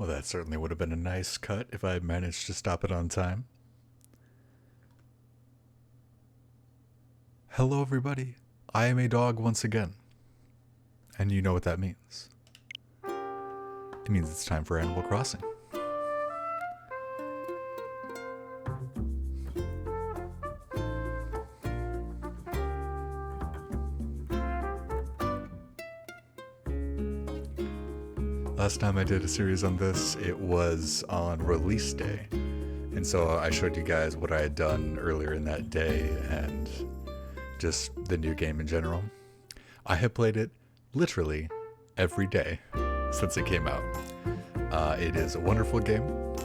Well, that certainly would have been a nice cut if I had managed to stop it on time. Hello, everybody. I am a dog once again. And you know what that means. It means it's time for Animal Crossing. Last time I did a series on this, it was on release day. And so I showed you guys what I had done earlier in that day and just the new game in general. I have played it literally every day since it came out. It is a wonderful game.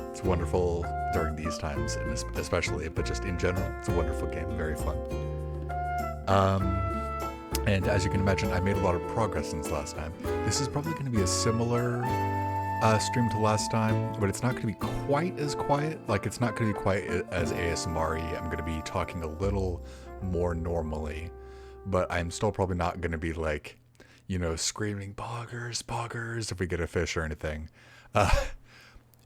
It's wonderful during these times, and especially, but just in general, it's a wonderful game, very fun. And as you can imagine, I made a lot of progress since last time. This is probably going to be a similar stream to last time, but it's not going to be quite as quiet. Like, it's not going to be quite as ASMR-y. I'm going to be talking a little more normally, but I'm still probably not going to be like, you know, screaming poggers, poggers if we get a fish or anything.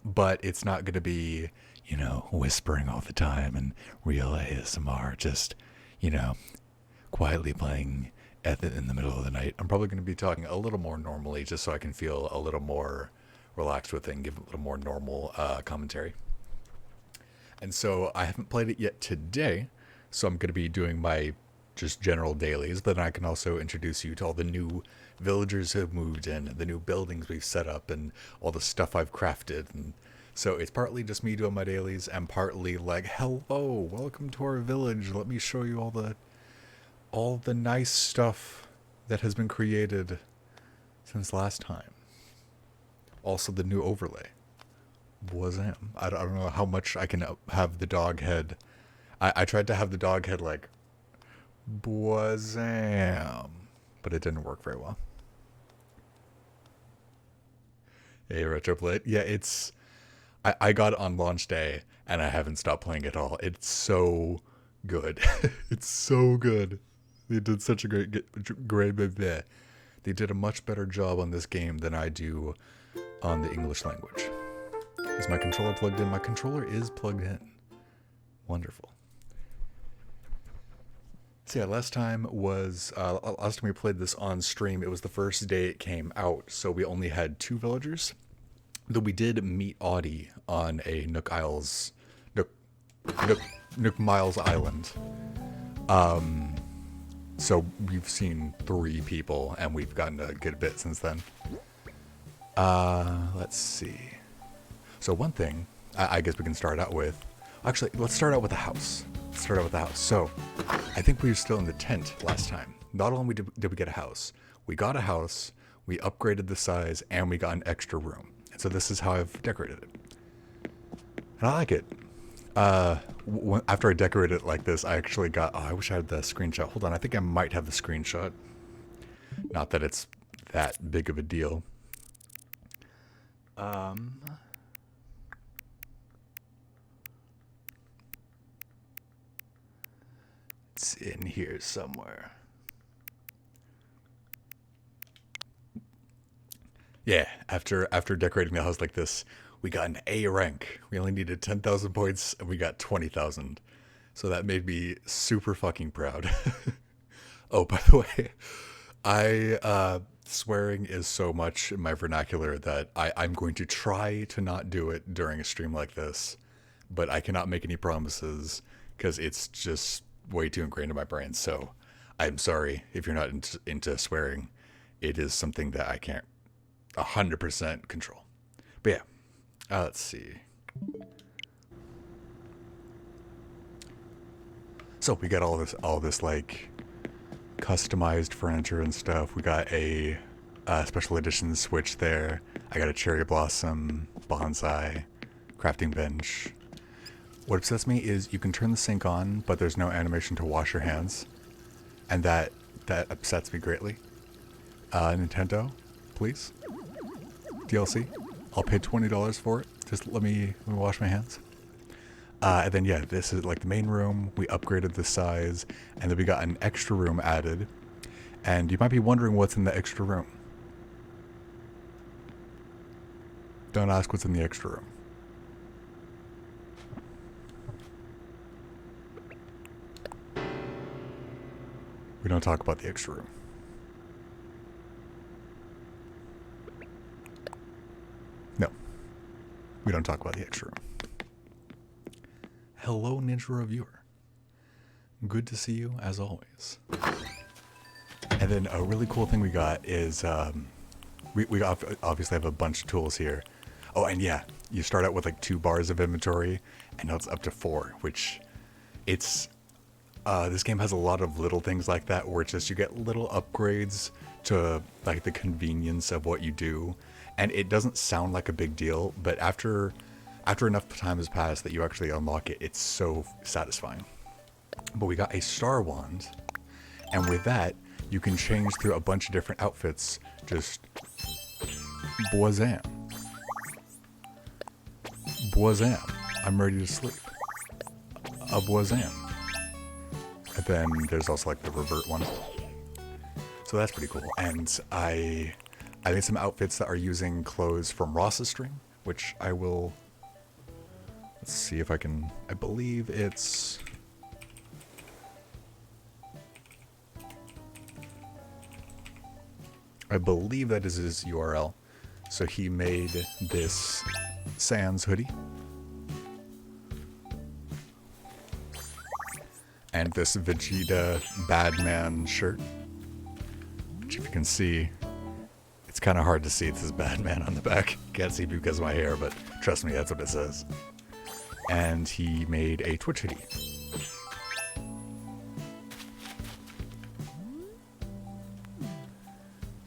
But it's not going to be, you know, whispering all the time and real ASMR, just, you know, quietly playing in the middle of the night. I'm probably going to be talking a little more normally just so I can feel a little more relaxed with it and give a little more normal commentary. And so I haven't played it yet today, so I'm going to be doing my just general dailies, but then I can also introduce you to all the new villagers who have moved in, the new buildings we've set up, and all the stuff I've crafted. And so it's partly just me doing my dailies, and partly like, hello, welcome to our village. Let me show you all the nice stuff that has been created since last time. Also the new overlay. Wazam. I don't know how much I can have the dog head. I tried to have the dog head like, Wazam. But it didn't work very well. Hey, Retroplate. Yeah, it's... I got it on launch day, and I haven't stopped playing it all. It's so good. It's so good. They did such a great bit. They did a much better job on this game than I do on the English language. Is my controller plugged in? My controller is plugged in. Wonderful. So yeah, last time we played this on stream, it was the first day it came out, so we only had 2 villagers. Though we did meet Audie on a Nook Miles Island. So we've seen 3 people, and we've gotten a good bit since then. Let's see. So one thing, I guess we can start out with... Actually, let's start out with the house. So, I think we were still in the tent last time. Not only did we get a house, we got a house, we upgraded the size, and we got an extra room. And so this is how I've decorated it. And I like it. After I decorated it like this, I actually got... Oh, I wish I had the screenshot. Hold on, I think I might have the screenshot. Not that it's that big of a deal. It's in here somewhere. Yeah, after decorating the house like this, we got an A rank. We only needed 10,000 points, and we got 20,000. So that made me super fucking proud. Oh, by the way, swearing is so much in my vernacular that I'm going to try to not do it during a stream like this, but I cannot make any promises because it's just way too ingrained in my brain. So I'm sorry if you're not into swearing. It is something that I can't 100% control. But yeah, let's see. So we got all this like customized furniture and stuff. We got a special edition Switch there. I got a cherry blossom, bonsai, crafting bench. What upsets me is you can turn the sink on, but there's no animation to wash your hands. And that upsets me greatly. Nintendo, please. DLC. I'll pay $20 for it. Just let me wash my hands. And then yeah, this is like the main room. We upgraded the size, and then we got an extra room added. And you might be wondering what's in the extra room. Don't ask what's in the extra room. We don't talk about the extra room. No. We don't talk about the extra room. Hello, Ninja Reviewer. Good to see you, as always. And then a really cool thing we got is, we obviously have a bunch of tools here. Oh, and yeah, you start out with like 2 bars of inventory, and now it's up to 4, which it's... this game has a lot of little things like that where it's just you get little upgrades to like the convenience of what you do, and it doesn't sound like a big deal, but after enough time has passed that you actually unlock it, it's so satisfying. But we got a star wand, and with that you can change through a bunch of different outfits. Just boazam, boazam, I'm ready to sleep. A boazam. And then there's also like the revert one. So that's pretty cool. And I made some outfits that are using clothes from Ross's stream, which I will... Let's see if I can... I believe it's... I believe that is his URL. So he made this Sans hoodie. And this Vegeta Badman shirt. Which if you can see, it's kind of hard to see it says Badman on the back. Can't see because of my hair, but trust me, that's what it says. And he made a Twitch hoodie.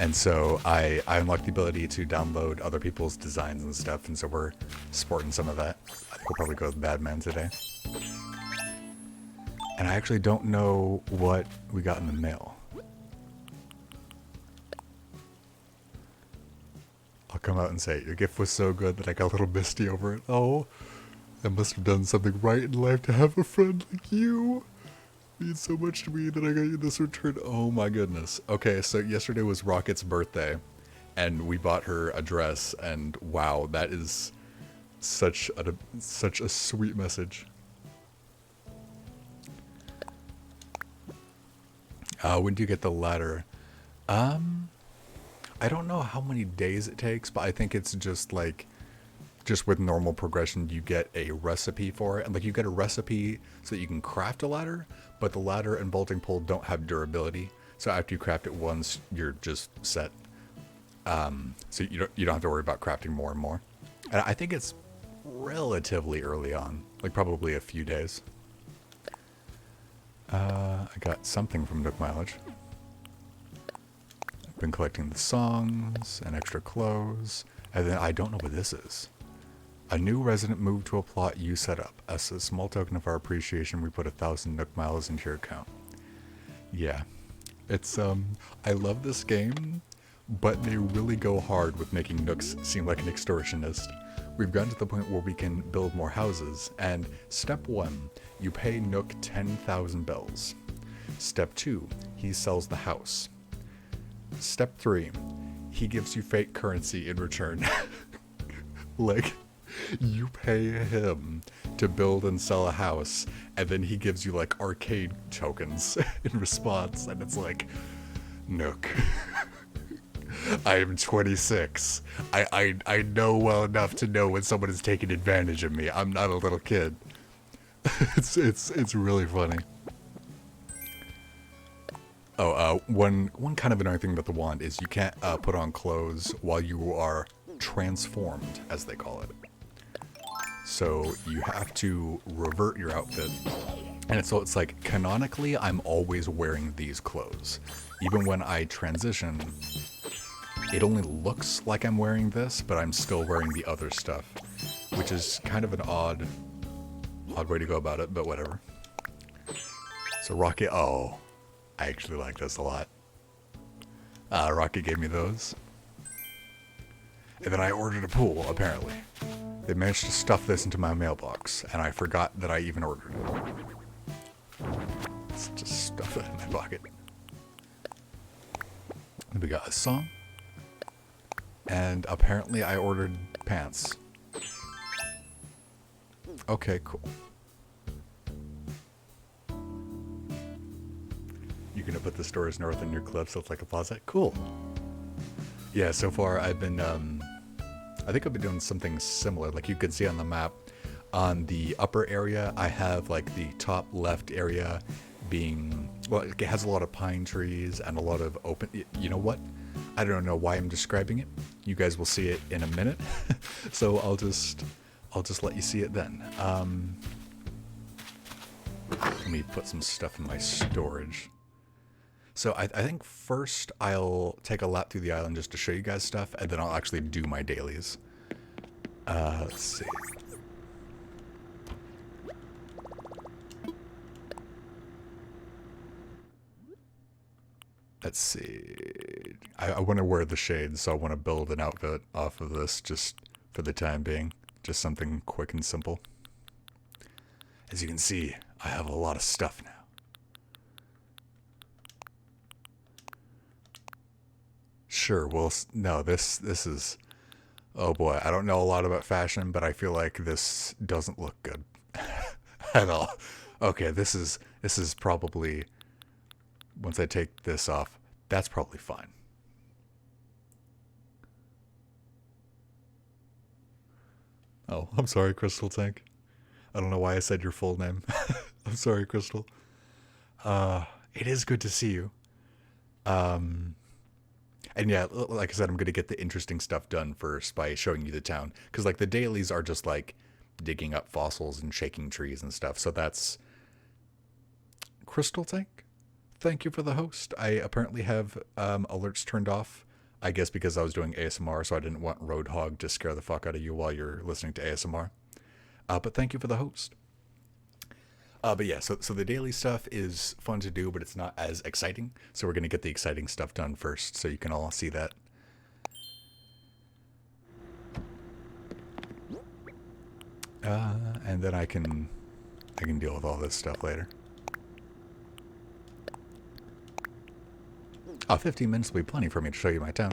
And so I unlocked the ability to download other people's designs and stuff, and so we're sporting some of that. I think we'll probably go with Badman today. And I actually don't know what we got in the mail. I'll come out and say, your gift was so good that I got a little misty over it. Oh, I must have done something right in life to have a friend like you. It means so much to me that I got you this return. Oh my goodness. Okay, so yesterday was Rocket's birthday, and we bought her a dress, and wow, that is such a sweet message. When do you get the ladder? I don't know how many days it takes, but I think it's just like, just with normal progression, you get a recipe for it. And like you get a recipe so that you can craft a ladder, but the ladder and bolting pole don't have durability. So after you craft it once, you're just set. So you don't have to worry about crafting more and more. And I think it's relatively early on, like probably a few days. I got something from Nook Mileage. I've been collecting the songs and extra clothes, and then I don't know what this is. A new resident moved to a plot you set up. As a small token of our appreciation, we put 1,000 Nook Miles into your account. Yeah, it's I love this game, but they really go hard with making Nooks seem like an extortionist. We've gotten to the point where we can build more houses, and step 1, you pay Nook 10,000 bells. Step 2, he sells the house. Step 3, he gives you fake currency in return. Like, you pay him to build and sell a house, and then he gives you like arcade tokens in response, and it's like, Nook. I am 26. I know well enough to know when someone is taking advantage of me. I'm not a little kid. It's really funny. Oh, one kind of annoying thing about the wand is you can't put on clothes while you are transformed, as they call it. So you have to revert your outfit. And it's like, canonically, I'm always wearing these clothes. Even when I transition, it only looks like I'm wearing this, but I'm still wearing the other stuff, which is kind of an odd way to go about it, but whatever. So Rocket, oh, I actually like this a lot. Rocket gave me those. And then I ordered a pool, apparently. They managed to stuff this into my mailbox, and I forgot that I even ordered it. Let's just stuff that in my pocket. Then we got a song. And apparently I ordered pants. Okay, cool. You're gonna put the stores north in your clip so it's like a plaza? Cool. Yeah, so far I've been, I think I've been doing something similar. Like you can see on the map, on the upper area, I have like the top left area being, well, it has a lot of pine trees and a lot of open, you know what? I don't know why I'm describing it. You guys will see it in a minute. So I'll just let you see it then. Let me put some stuff in my storage. So I think first I'll take a lap through the island just to show you guys stuff, and then I'll actually do my dailies. Let's see. Let's see. I want to wear the shades, so I want to build an outfit off of this just for the time being. Just something quick and simple. As you can see, I have a lot of stuff now. Sure, well, no, this is, oh boy, I don't know a lot about fashion, but I feel like this doesn't look good at all. Okay, this is probably, once I take this off, that's probably fine. Oh, I'm sorry, Crystal Tank. I don't know why I said your full name. I'm sorry, Crystal. It is good to see you. And yeah, like I said, I'm going to get the interesting stuff done first by showing you the town. Because, like, the dailies are just, like, digging up fossils and shaking trees and stuff. So that's... Crystal Tank? Thank you for the host. I apparently have alerts turned off. I guess because I was doing ASMR, so I didn't want Roadhog to scare the fuck out of you while you're listening to ASMR. But thank you for the host. But yeah, so the daily stuff is fun to do, but it's not as exciting. So we're going to get the exciting stuff done first, so you can all see that. And then I can deal with all this stuff later. 15 minutes will be plenty for me to show you my town.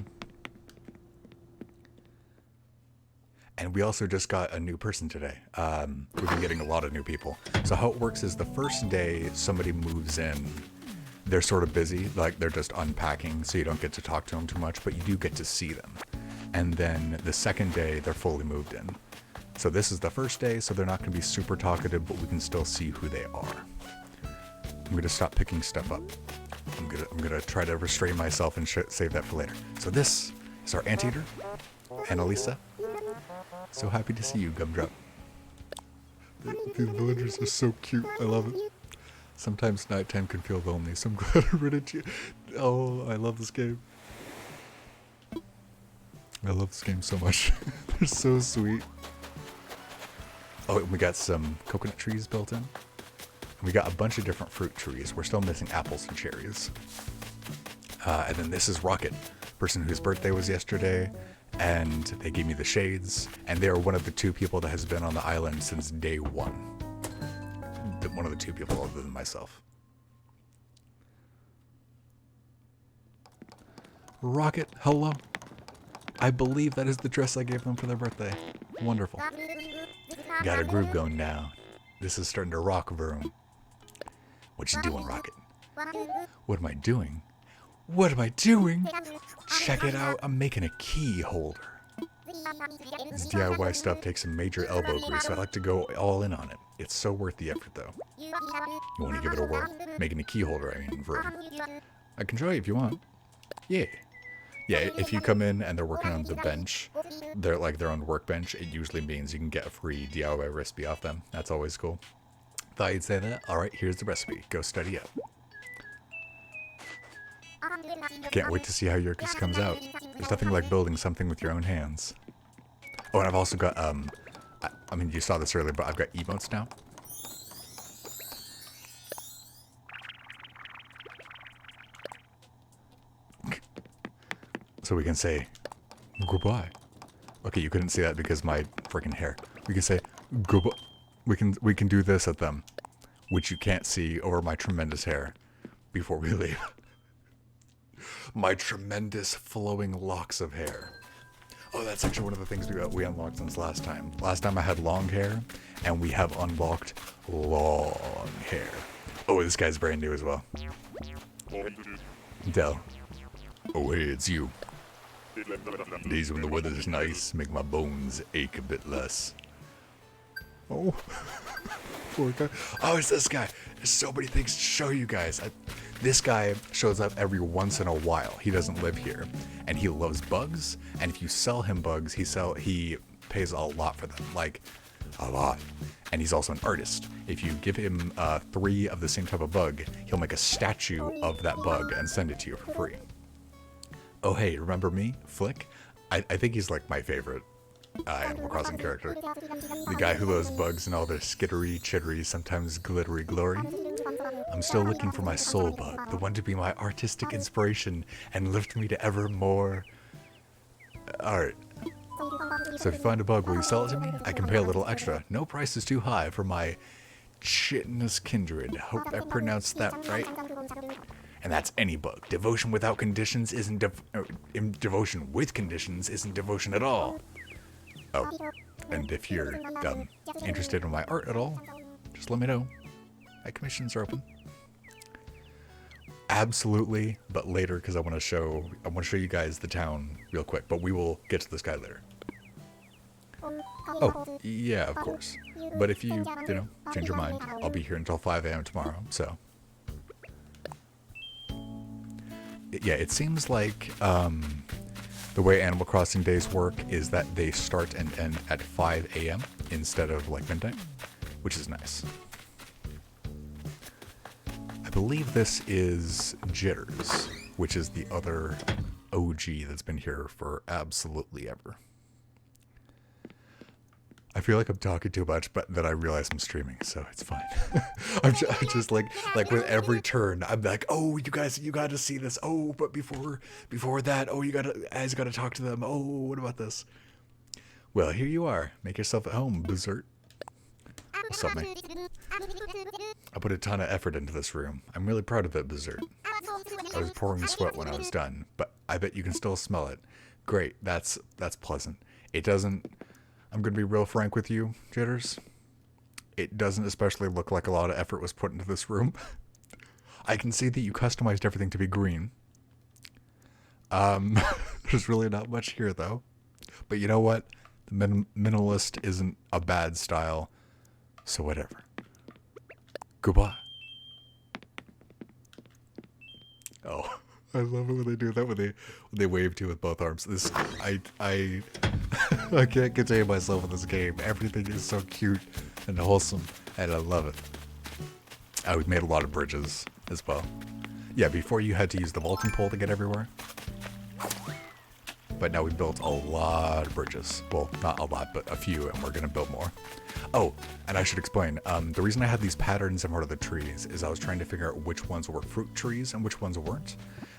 And we also just got a new person today. We've been getting a lot of new people. So how it works is the first day somebody moves in, they're sort of busy, like they're just unpacking, so you don't get to talk to them too much, but you do get to see them. And then the second day, they're fully moved in. So this is the first day, so they're not going to be super talkative, but we can still see who they are. I'm going to stop picking stuff up. I'm gonna try to restrain myself and save that for later. So this is our anteater, Annalisa. So happy to see you, Gumdrop. The villagers are so cute. I love it. Sometimes nighttime can feel lonely, so I'm glad I ran into you. Oh, I love this game. I love this game so much. They're so sweet. Oh, and we got some coconut trees built in. And we got a bunch of different fruit trees. We're still missing apples and cherries. And then this is Rocket, person whose birthday was yesterday. And they gave me the shades. And they are one of the 2 people that has been on the island since day 1. One of the 2 people other than myself. Rocket, hello. I believe that is the dress I gave them for their birthday. Wonderful. Got a groove going now. This is starting to rock, Vroom. What you doing, Rocket? What am I doing? What am I doing? Check it out, I'm making a key holder. This DIY stuff takes some major elbow grease, so I like to go all in on it. It's so worth the effort, though. You want to give it a whirl? Making a key holder, I mean, Vroom. I can show you if you want. Yeah. Yeah, if you come in and they're working on the bench, they're like their own workbench, it usually means you can get a free DIY recipe off them. That's always cool. Thought you'd say that? Alright, here's the recipe. Go study up. Can't wait to see how yours comes out. There's nothing like building something with your own hands. Oh, and I've also got, I mean, you saw this earlier, but I've got emotes now. So we can say, goodbye. Okay, you couldn't see that because my freaking hair. We can say, goodbye. We can do this at them, which you can't see over my tremendous hair before we leave. My tremendous flowing locks of hair. Oh, that's actually one of the things we unlocked since last time. Last time I had long hair, and we have unlocked long hair. Oh, this guy's brand new as well. Del. Oh, hey, it's you. Days when the weather's nice make my bones ache a bit less. Oh, poor guy. Oh, it's this guy. There's so many things to show you guys. This guy shows up every once in a while. He doesn't live here, and he loves bugs. And if you sell him bugs, he pays a lot for them, like a lot. And he's also an artist. If you give him 3 of the same type of bug, he'll make a statue of that bug and send it to you for free. Oh hey, remember me, Flick? I think he's like my favorite Animal Crossing character. The guy who loves bugs and all their skittery, chittery, sometimes glittery glory. I'm still looking for my soul bug, the one to be my artistic inspiration and lift me to ever more art. So if you find a bug, will you sell it to me? I can pay a little extra. No price is too high for my chitinous kindred. Hope I pronounced that right. And that's any bug. Devotion without conditions isn't devotion with conditions isn't devotion at all. Oh, and if you're interested in my art at all, just let me know. My commissions are open. Absolutely, but later because I want to show you guys the town real quick. But we will get to this guy later. Oh, yeah, of course. But if you change your mind, I'll be here until 5 a.m. tomorrow. So, yeah, it seems like the way Animal Crossing days work is that they start and end at 5 a.m. instead of like midnight, which is nice. I believe this is Jitters, which is the other OG that's been here for absolutely ever. I feel like I'm talking too much, but then I realize I'm streaming, so it's fine. I'm just like with every turn, I'm like, oh, you guys, you got to see this. Oh, but before that, oh, you guys got to talk to them. Oh, what about this? Well, here you are. Make yourself at home, Berserk. What's up, mate? I put a ton of effort into this room. I'm really proud of it, Berserk. I was pouring sweat when I was done, but I bet you can still smell it. Great, that's pleasant. It doesn't. I'm going to be real frank with you, Jitters. It doesn't especially look like a lot of effort was put into this room. I can see that you customized everything to be green. There's really not much here, though. But you know what? The minimalist isn't a bad style, so whatever. Goodbye. Oh, I love it when they do that, when they wave to you with both arms. This, I can't contain myself in this game. Everything is so cute and wholesome, and I love it. We've made a lot of bridges as well. Yeah, before you had to use the vaulting pole to get everywhere. But now we built a lot of bridges. Well, not a lot, but a few, and we're going to build more. Oh, and I should explain. The reason I had these patterns in front of the trees is I was trying to figure out which ones were fruit trees and which ones weren't.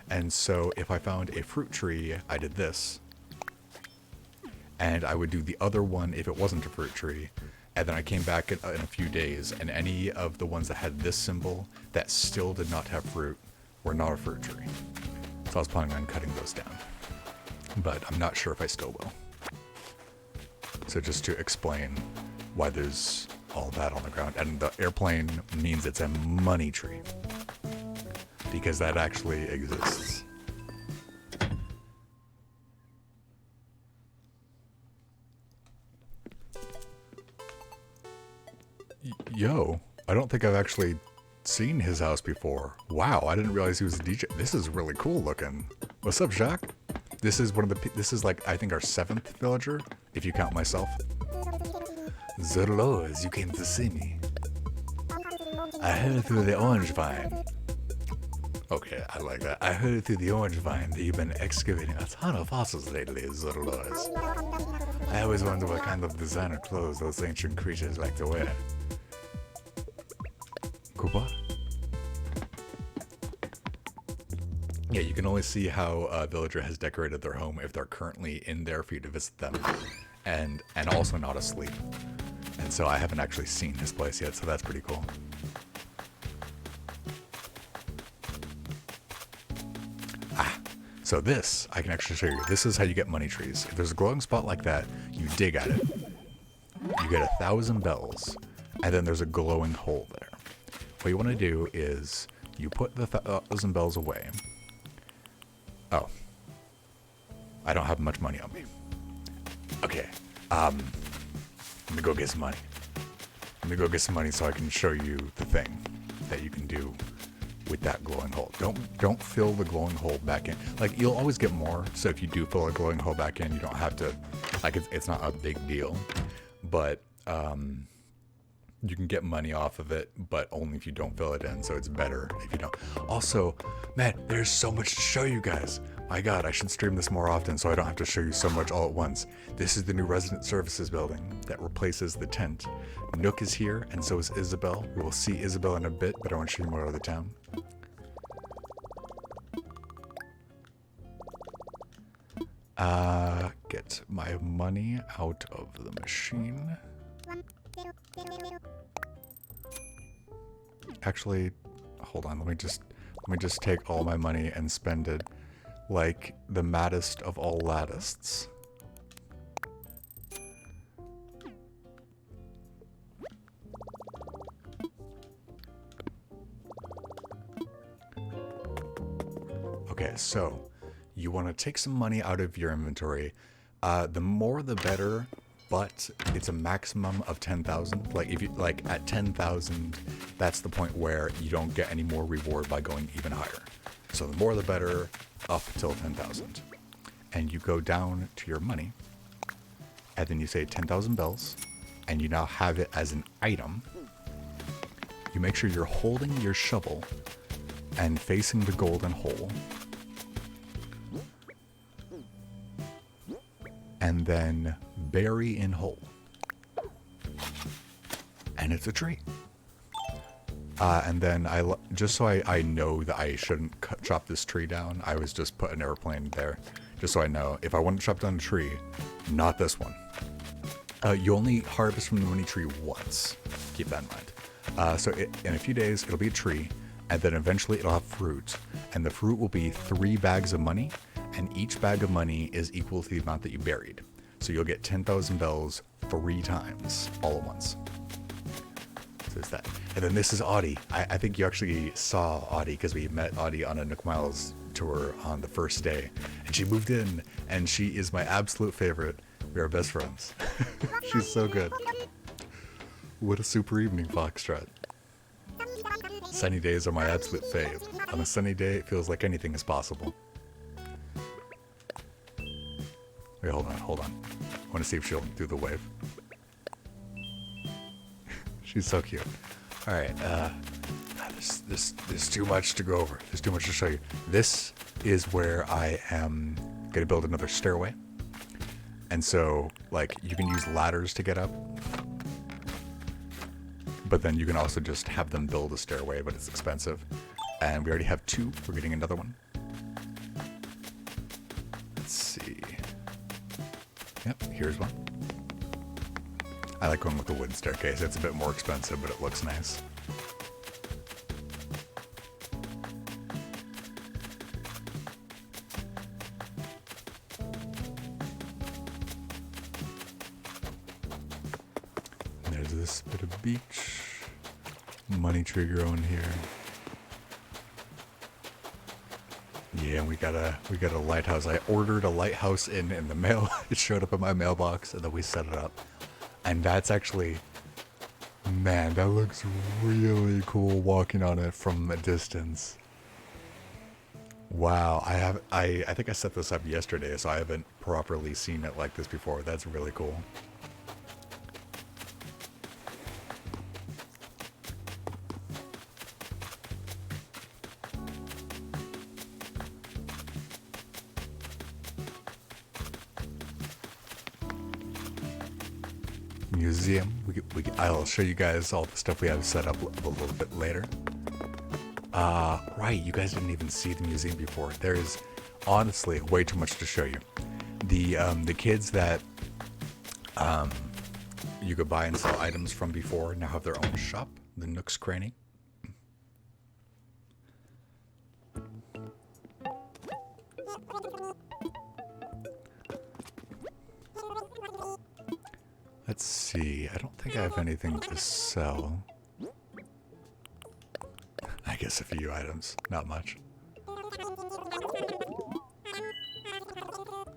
And so if I found a fruit tree, I did this. And I would do the other one if it wasn't a fruit tree. And then I came back in a few days, and any of the ones that had this symbol that still did not have fruit were not a fruit tree. So I was planning on cutting those down. But I'm not sure if I still will. So just to explain why there's all that on the ground. And the airplane means it's a money tree. Because that actually exists. Yo, I don't think I've actually seen his house before. Wow, I didn't realize he was a DJ. This is really cool looking. What's up, Jacques? This is this is like, I think, our 7th villager, if you count myself. Zerlois, you came to see me. I heard through the orange vine. Okay, I like that. I heard through the orange vine that you've been excavating a ton of fossils lately, Zerlois. I always wonder what kind of designer clothes those ancient creatures like to wear. Goodbye. Yeah, you can only see how a villager has decorated their home if they're currently in there for you to visit them, and also not asleep. And so I haven't actually seen his place yet, so that's pretty cool. So this, I can actually show you. This is how you get money trees. If there's a glowing spot like that, you dig at it. You get 1,000 bells, and then there's a glowing hole there. What you want to do is you put the 1,000 bells away. Oh. I don't have much money on me. Okay. Let me go get some money. Let me go get some money so I can show you the thing that you can do with that glowing hole. Don't fill the glowing hole back in. Like, you'll always get more, so if you do fill a glowing hole back in, you don't have to, like, it's not a big deal. But you can get money off of it, but only if you don't fill it in, so it's better if you don't. Also, man, there's so much to show you guys. My god, I should stream this more often so I don't have to show you so much all at once. This is the new resident services building that replaces the tent. Nook is here, and so is Isabel. We will see Isabel in a bit, but I want to show you more of the town. Get my money out of the machine. Actually, hold on, let me just take all my money and spend it like the maddest of all laddists. Okay, so you want to take some money out of your inventory. The more the better, but it's a maximum of 10,000. Like, if you like at 10,000, that's the point where you don't get any more reward by going even higher. So the more the better, up till 10,000. And you go down to your money, and then you say 10,000 bells, and you now have it as an item. You make sure you're holding your shovel and facing the golden hole. And then bury in hole. And it's a tree. And then just so I know that I shouldn't chop this tree down, I was just put an airplane there. Just so I know, if I want to chop down a tree, not this one. You only harvest from the money tree once. Keep that in mind. So in a few days, it'll be a tree, and then eventually it'll have fruit. And the fruit will be 3 bags of money, and each bag of money is equal to the amount that you buried. So you'll get 10,000 bells 3 times, all at once. So it's that. And then this is Audie. I think you actually saw Audie because we met Audie on a Nook Miles tour on the first day. And she moved in, and she is my absolute favorite. We are best friends. She's so good. What a super evening, Foxtrot. Sunny days are my absolute fave. On a sunny day, it feels like anything is possible. Wait, hold on. I want to see if she'll do the wave. She's so cute. All right, there's too much to go over. There's too much to show you. This is where I am gonna build another stairway. And so, like, you can use ladders to get up. But then you can also just have them build a stairway, but it's expensive. And we already have 2. We're getting another one. Let's see. Yep, here's one. I like going with the wooden staircase. It's a bit more expensive, but it looks nice. And there's this bit of beach. Money tree growing here. Yeah, we got a lighthouse. I ordered a lighthouse in the mail. It showed up in my mailbox, and then we set it up. And that's actually, man, that looks really cool walking on it from a distance. Wow, I think I set this up yesterday, so I haven't properly seen it like this before. That's really cool. Museum. I'll show you guys all the stuff we have set up a little bit later. Right, you guys didn't even see the museum before. There is honestly way too much to show you. The kids that you could buy and sell items from before now have their own shop, the Nook's Cranny. Let's see. I don't think I have anything to sell. I guess a few items. Not much.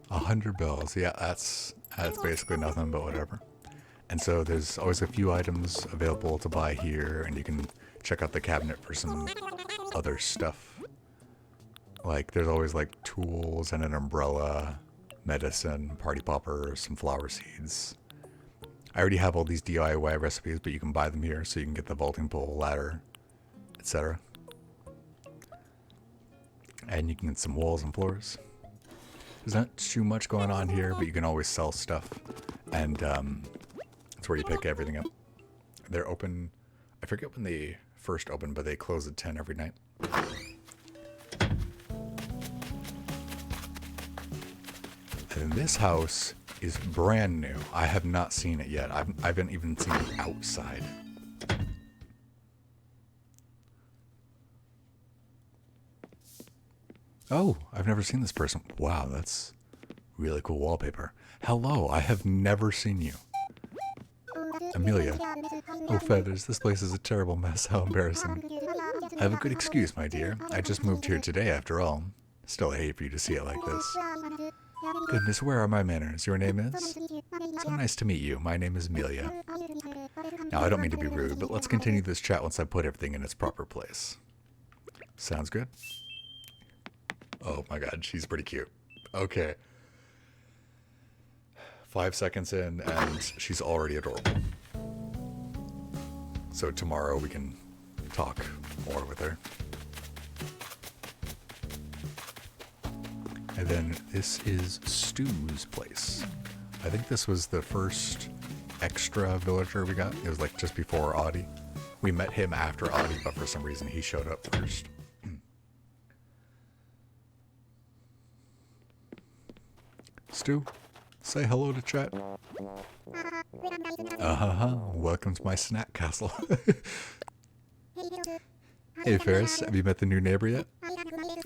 100 bills. Yeah, that's basically nothing but whatever. And so there's always a few items available to buy here, and you can check out the cabinet for some other stuff. Like, there's always like tools and an umbrella, medicine, party popper, some flower seeds. I already have all these DIY recipes, but you can buy them here so you can get the vaulting pole, ladder, etc. And you can get some walls and floors. There's not too much going on here, but you can always sell stuff. And that's where you pick everything up. They're open, I forget when they first open, but they close at 10 every night. And this house is brand new. I have not seen it yet. I haven't even seen the outside. Oh, I've never seen this person. Wow, that's really cool wallpaper. Hello, I have never seen you. Amelia. Oh, Feathers, this place is a terrible mess. How embarrassing. I have a good excuse, my dear. I just moved here today, after all. Still, I hate for you to see it like this. Goodness, where are my manners? Your name is? So nice to meet you. My name is Amelia. Now, I don't mean to be rude, but let's continue this chat once I put everything in its proper place. Sounds good? Oh my god, she's pretty cute. Okay. 5 seconds in, and she's already adorable. So tomorrow we can talk more with her. And then this is Stu's place. I think this was the first extra villager we got. It was like just before Audie. We met him after Audie, but for some reason he showed up first. Stu, say hello to chat. Welcome to my snack castle. Hey Ferris, have you met the new neighbor yet?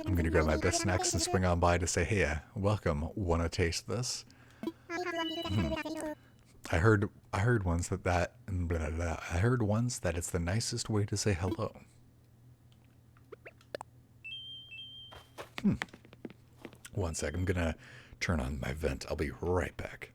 I'm gonna grab my best snacks and swing on by to say hey, welcome. Wanna taste this? I heard once that I heard once that it's the nicest way to say hello. One sec, I'm gonna turn on my vent. I'll be right back.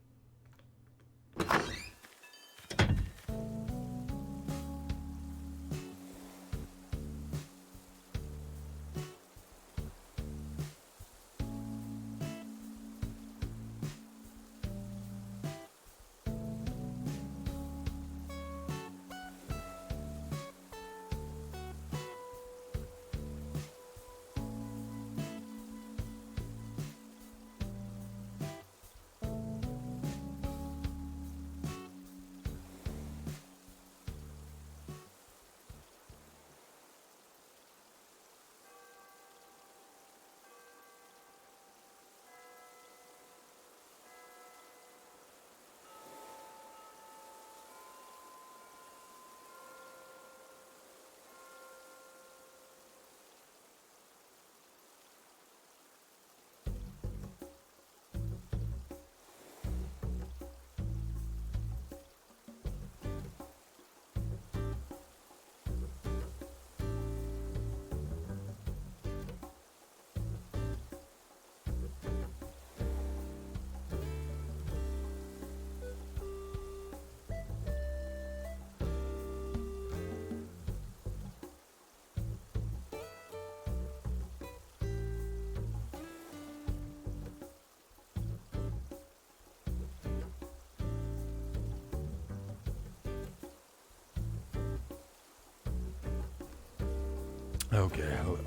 Okay, hello.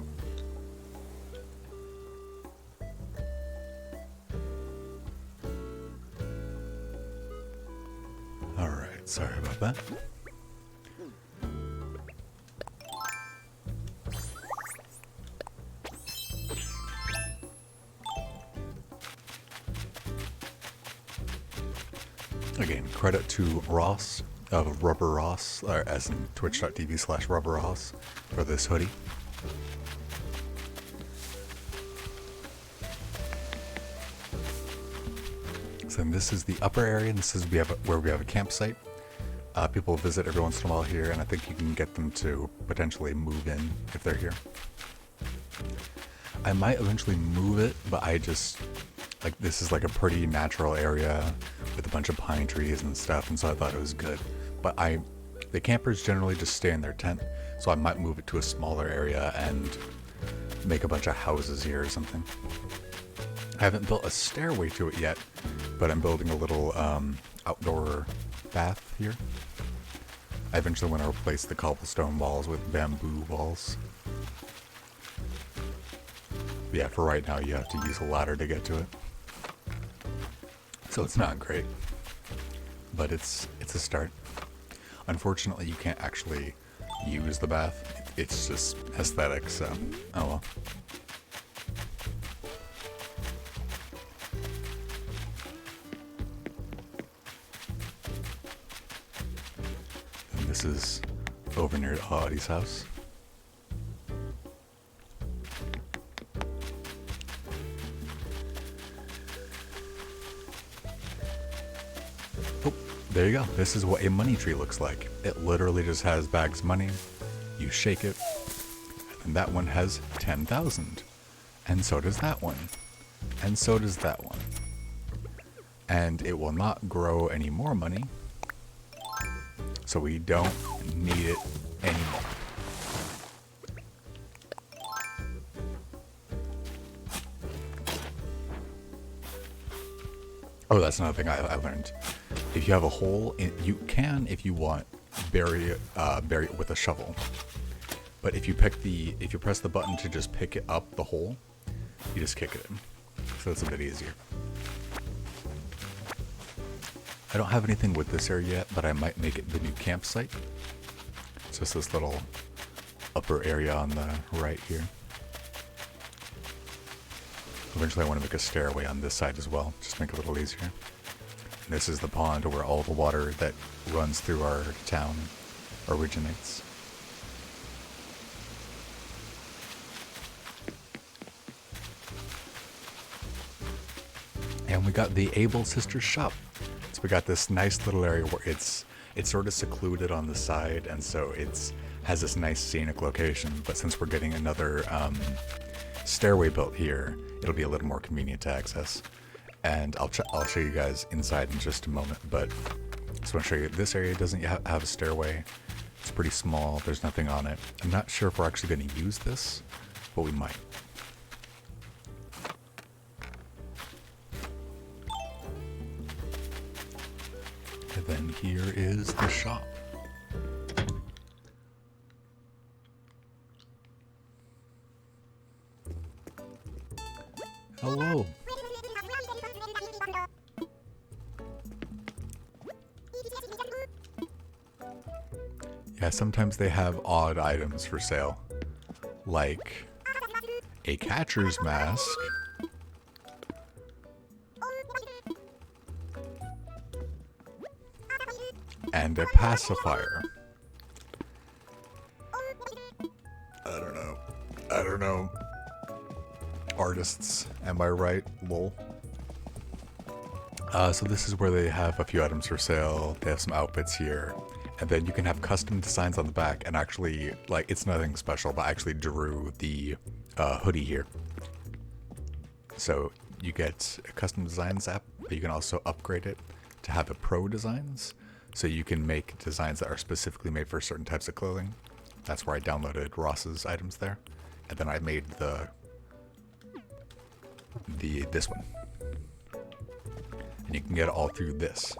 Alright, sorry about that. Again, credit to Ross of Rubber Ross, or as in twitch.tv/Rubber Ross for this hoodie. So then this is the upper area, and this is where we have a campsite. People visit every once in a while here, and I think you can get them to potentially move in if they're here. I might eventually move it, but I just, like, this is like a pretty natural area with a bunch of pine trees and stuff, and so I thought it was good. But the campers generally just stay in their tent, so I might move it to a smaller area and make a bunch of houses here or something. I haven't built a stairway to it yet, but I'm building a little outdoor bath here. I eventually want to replace the cobblestone walls with bamboo walls. But yeah, for right now you have to use a ladder to get to it. So it's not great, but it's a start. Unfortunately, you can't actually use the bath. It's just aesthetic, so oh well. And this is over near Audie's house. There you go. This is what a money tree looks like. It literally just has bags of money. You shake it, and that one has 10,000. And so does that one. And so does that one. And it will not grow any more money. So we don't need it anymore. Oh, that's another thing I learned. If you have a hole, you can, if you want, bury it with a shovel. But if you press the button to just pick it up the hole, you just kick it in. So it's a bit easier. I don't have anything with this area yet, but I might make it the new campsite. It's just this little upper area on the right here. Eventually I want to make a stairway on this side as well, just make it a little easier. And this is the pond where all the water that runs through our town originates. And we got the Able Sisters shop. So we got this nice little area where it's sort of secluded on the side, and so has this nice scenic location. But since we're getting another stairway built here, it'll be a little more convenient to access. And I'll show you guys inside in just a moment, but I just want to show you this area doesn't have a stairway. It's pretty small, there's nothing on it. I'm not sure if we're actually going to use this, but we might. And then here is the shop. Hello. Yeah, sometimes they have odd items for sale, like a catcher's mask, and a pacifier. I don't know. Artists, am I right? Lol. So this is where they have a few items for sale. They have some outfits here. And then you can have custom designs on the back, and actually, like, it's nothing special, but I actually drew the hoodie here. So you get a custom designs app, but you can also upgrade it to have a pro designs. So you can make designs that are specifically made for certain types of clothing. That's where I downloaded Ross's items there. And then I made this one. And you can get it all through this.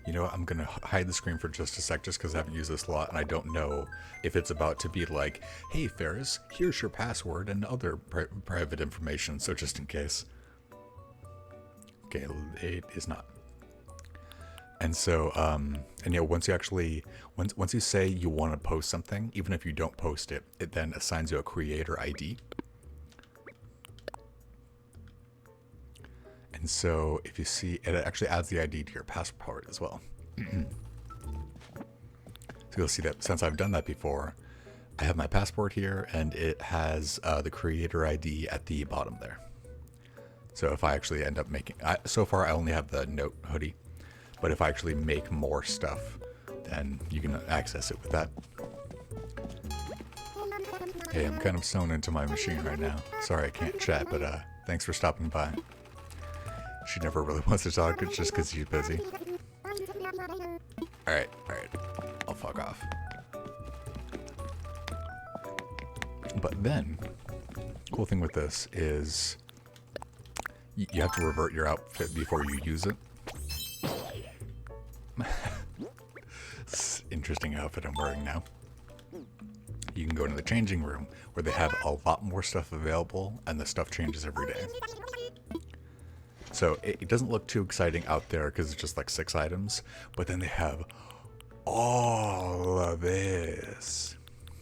You know what, I'm gonna hide the screen for just a sec just because I haven't used this a lot and I don't know if it's about to be like, hey Ferris, here's your password and other private information, so just in case. Okay, it is not. And so, and you know, once you say you want to post something, even if you don't post it, it then assigns you a creator ID. And so if you see, it actually adds the ID to your passport as well. So you'll see that since I've done that before, I have my passport here, and it has the creator ID at the bottom there. So if I actually end up making, so far I only have the note hoodie, but if I actually make more stuff, then you can access it with that. Hey, I'm kind of sewn into my machine right now. Sorry I can't chat, but thanks for stopping by. She never really wants to talk, it's just because she's busy. Alright, I'll fuck off. But then, cool thing with this is you have to revert your outfit before you use it. It's an interesting outfit I'm wearing now. You can go into the changing room where they have a lot more stuff available and the stuff changes every day. So it doesn't look too exciting out there because it's just like 6 items, but then they have all of this.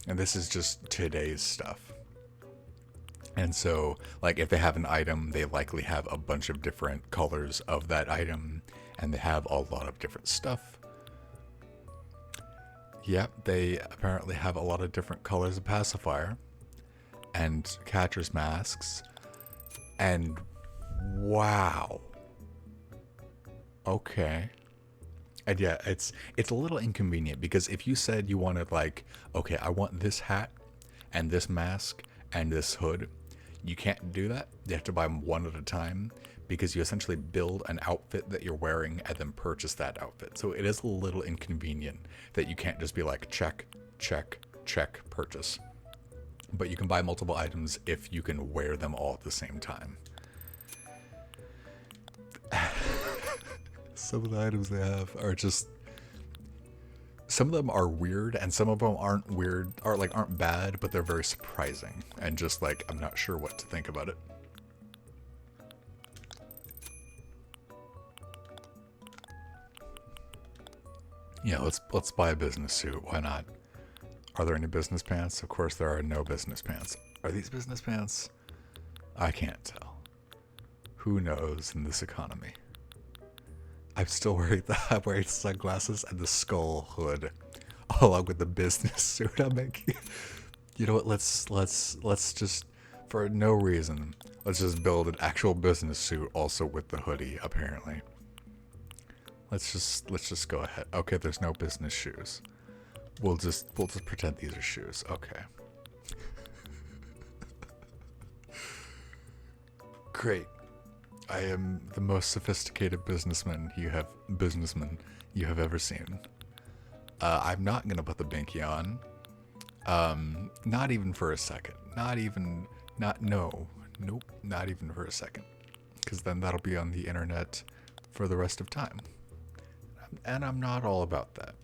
And this is just today's stuff. And so, like, if they have an item, they likely have a bunch of different colors of that item, and they have a lot of different stuff. Yep, they apparently have a lot of different colors of pacifier and catcher's masks. And wow. Okay. And yeah, it's a little inconvenient because if you said you wanted, like, okay, I want this hat and this mask and this hood, you can't do that. You have to buy them one at a time because you essentially build an outfit that you're wearing and then purchase that outfit. So it is a little inconvenient that you can't just be like, check, check, check, purchase. But you can buy multiple items if you can wear them all at the same time. Some of the items they have are just, some of them are weird and some of them aren't weird, or like aren't bad, but they're very surprising and just like, I'm not sure what to think about it. Yeah, let's buy a business suit. Why not? Are there any business pants? Of course there are no business pants. Are these business pants? I can't tell. Who knows in this economy? I'm still wearing sunglasses and the skull hood, along with the business suit I'm making. You know what? Let's just, for no reason, let's just build an actual business suit also with the hoodie. Apparently, let's just go ahead. Okay, there's no business shoes. We'll just pretend these are shoes. Okay. Great. I am the most sophisticated businessman you have ever seen. I'm not gonna put the binky on. Not even for a second. Not even for a second. Because then that'll be on the internet for the rest of time. And I'm not all about that.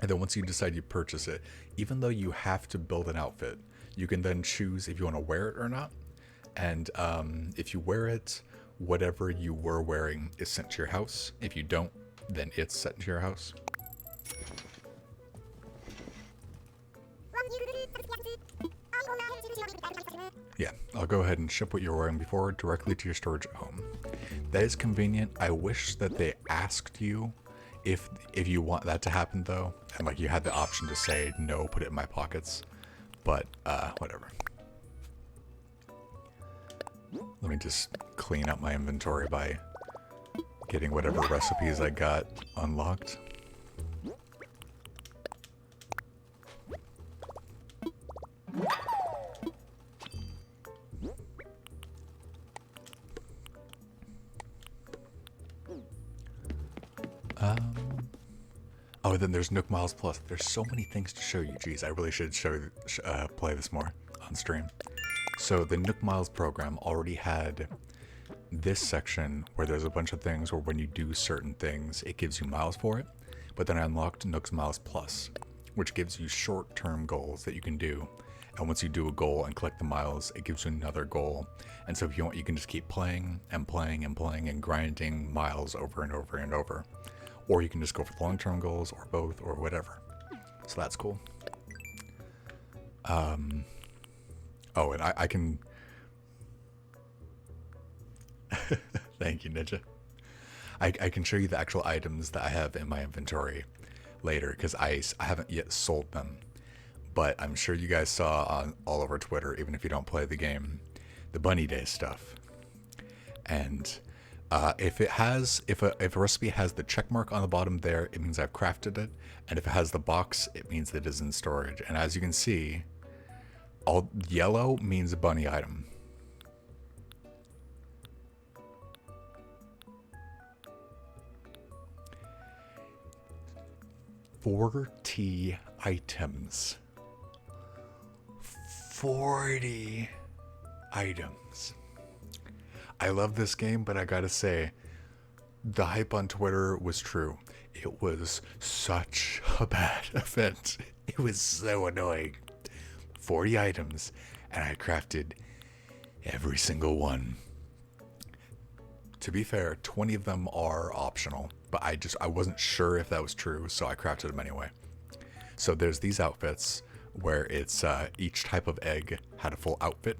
And then once you decide you purchase it, even though you have to build an outfit, you can then choose if you want to wear it or not. And if you wear it, whatever you were wearing is sent to your house. If you don't, then it's sent to your house. Yeah, I'll go ahead and ship what you're wearing before directly to your storage at home. That is convenient. I wish that they asked you if you want that to happen though, and like you had the option to say no, put it in my pockets. But whatever. Let me just clean up my inventory by getting whatever recipes I got unlocked. Oh, then there's Nook Miles Plus. There's so many things to show you. Jeez, I really should play this more on stream. So the Nook Miles program already had this section where there's a bunch of things where when you do certain things, it gives you miles for it. But then I unlocked Nook's Miles Plus, which gives you short-term goals that you can do. And once you do a goal and collect the miles, it gives you another goal. And so if you want, you can just keep playing and playing and playing and grinding miles over and over and over. Or you can just go for the long-term goals or both or whatever. So that's cool. Oh, and I can... Thank you, Ninja. I can show you the actual items that I have in my inventory later because I haven't yet sold them. but I'm sure you guys saw on all over Twitter, even if you don't play the game, the Bunny Day stuff. And if a recipe has the check mark on the bottom there, it means I've crafted it. And if it has the box, it means it is in storage. And as you can see, all yellow means a bunny item. $40 items. 40 items. I love this game, but I gotta say, the hype on Twitter was true. It was such a bad event. It was so annoying. 40 items, and I crafted every single one. To be fair, 20 of them are optional, but I wasn't sure if that was true, so I crafted them anyway. So there's these outfits where it's each type of egg had a full outfit,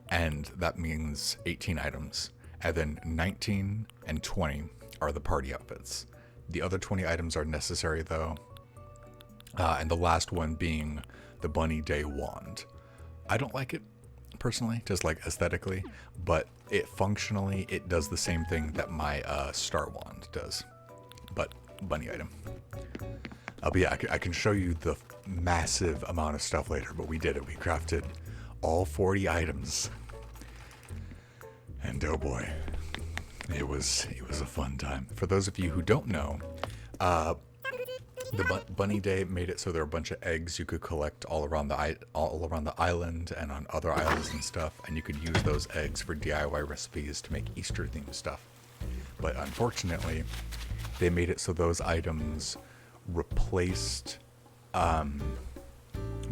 and that means 18 items. And then 19 and 20 are the party outfits. The other 20 items are necessary though, and the last one being the Bunny Day wand. I don't like it personally, just like aesthetically, but it functionally, it does the same thing that my star wand does, but bunny item. But yeah, I can show you the massive amount of stuff later, but we did it. We crafted all 40 items, and oh boy, it was a fun time. For those of you who don't know, the Bunny Day made it so there are a bunch of eggs you could collect all around the island and on other islands and stuff, and you could use those eggs for DIY recipes to make Easter themed stuff. But unfortunately, they made it so those items replaced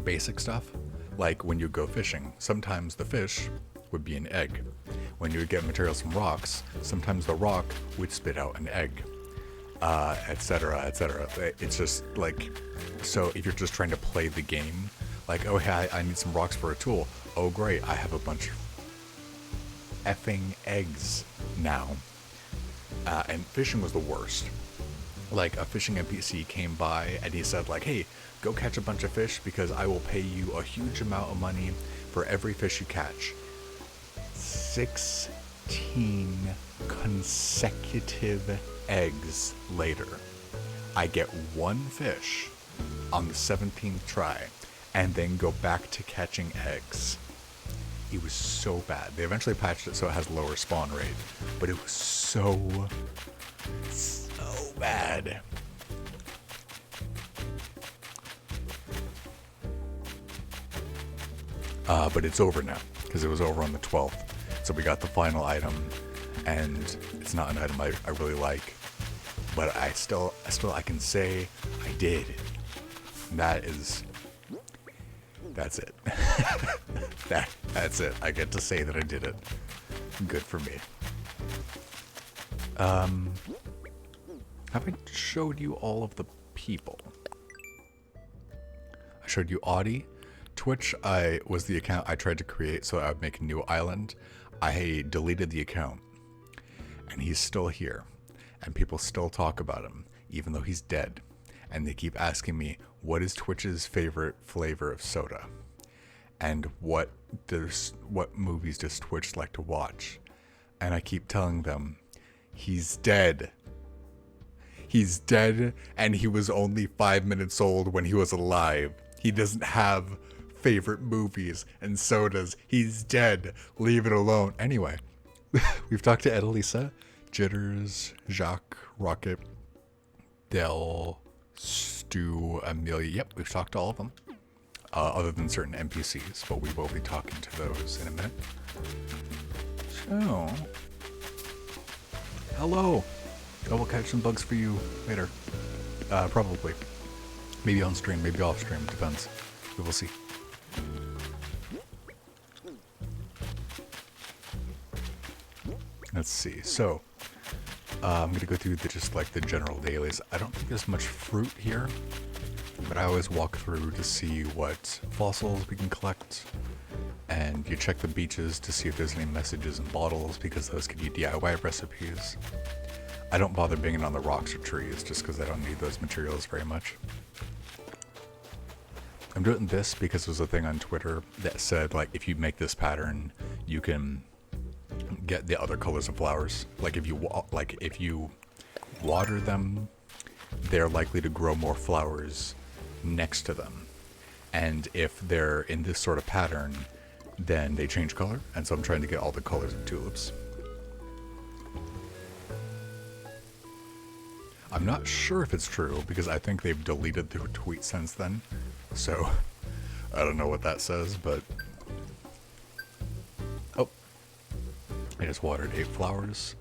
basic stuff. Like when you go fishing, sometimes the fish would be an egg. When you would get materials from rocks, sometimes the rock would spit out an egg. Etc., etc. It's just like, so if you're just trying to play the game, like, oh hey, I need some rocks for a tool. Oh great, I have a bunch of effing eggs now. And fishing was the worst. Like, a fishing NPC came by and he said like, hey, go catch a bunch of fish because I will pay you a huge amount of money for every fish you catch. 16 consecutive eggs later, I get one fish on the 17th try and then go back to catching eggs. It was so bad. They eventually patched it so it has lower spawn rate, but it was so bad. But it's over now because it was over on the 12th. So we got the final item, and it's not an item I really like, but I can say I did. That's it. That's it. I get to say that I did it. Good for me. Have I showed you all of the people? I showed you Audie. Twitch was the account I tried to create so I would make a new island. I deleted the account, and he's still here, and people still talk about him, even though he's dead. And they keep asking me, what is Twitch's favorite flavor of soda? And what movies does Twitch like to watch? And I keep telling them, he's dead. He's dead, and he was only 5 minutes old when he was alive. He doesn't have favorite movies and sodas. He's dead. Leave it alone. Anyway, we've talked to Edelisa, Jitters, Jacques, Rocket, Del, Stu, Amelia. Yep, we've talked to all of them. Other than certain NPCs, but we will be talking to those in a minute. So, hello. I will catch some bugs for you later. Probably. Maybe on stream, maybe off stream. Depends. We will see. Let's see. So, I'm going to go through the general dailies. I don't think there's much fruit here, but I always walk through to see what fossils we can collect. And you check the beaches to see if there's any messages in bottles, because those could be DIY recipes. I don't bother banging on the rocks or trees just because I don't need those materials very much. I'm doing this because there's a thing on Twitter that said, like, if you make this pattern, you can get the other colors of flowers. Like, if you water them, they're likely to grow more flowers next to them. And if they're in this sort of pattern, then they change color. And so I'm trying to get all the colors of tulips. I'm not sure if it's true, because I think they've deleted their tweet since then. So, I don't know what that says, but... Oh. I just watered 8 flowers,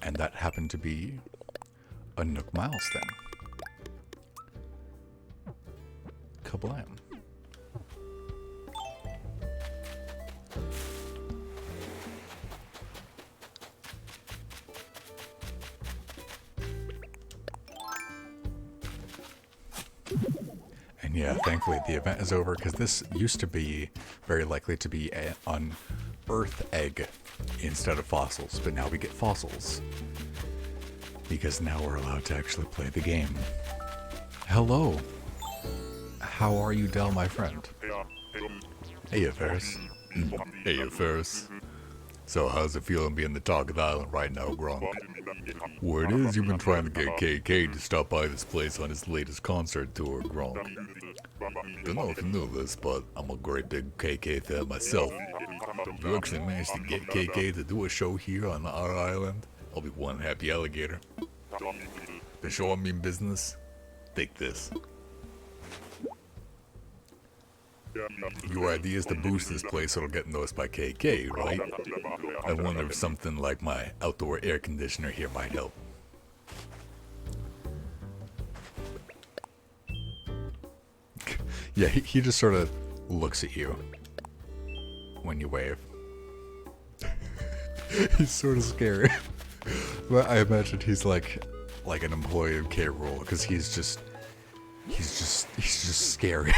and that happened to be a Nook Miles thing. Kablam. And yeah, thankfully the event is over, because this used to be very likely to be an Earth egg instead of fossils, but now we get fossils. Because now we're allowed to actually play the game. Hello. How are you, Del, my friend? Hey, Ferris. Hey, Ferris. So how's it feeling being the talk of the island right now, Gronk? Word is you've been trying to get KK to stop by this place on his latest concert tour, Gronk. Don't know if you knew this, but I'm a great big KK fan myself. If you actually managed to get KK to do a show here on our island, I'll be one happy alligator. The show I mean business? Take this. Your idea is to boost this place so it'll get noticed by KK, right? I wonder if something like my outdoor air conditioner here might help. Yeah, he just sort of looks at you when you wave. He's sort of scary. But I imagine he's like an employee of K. Rool, because he's just scary.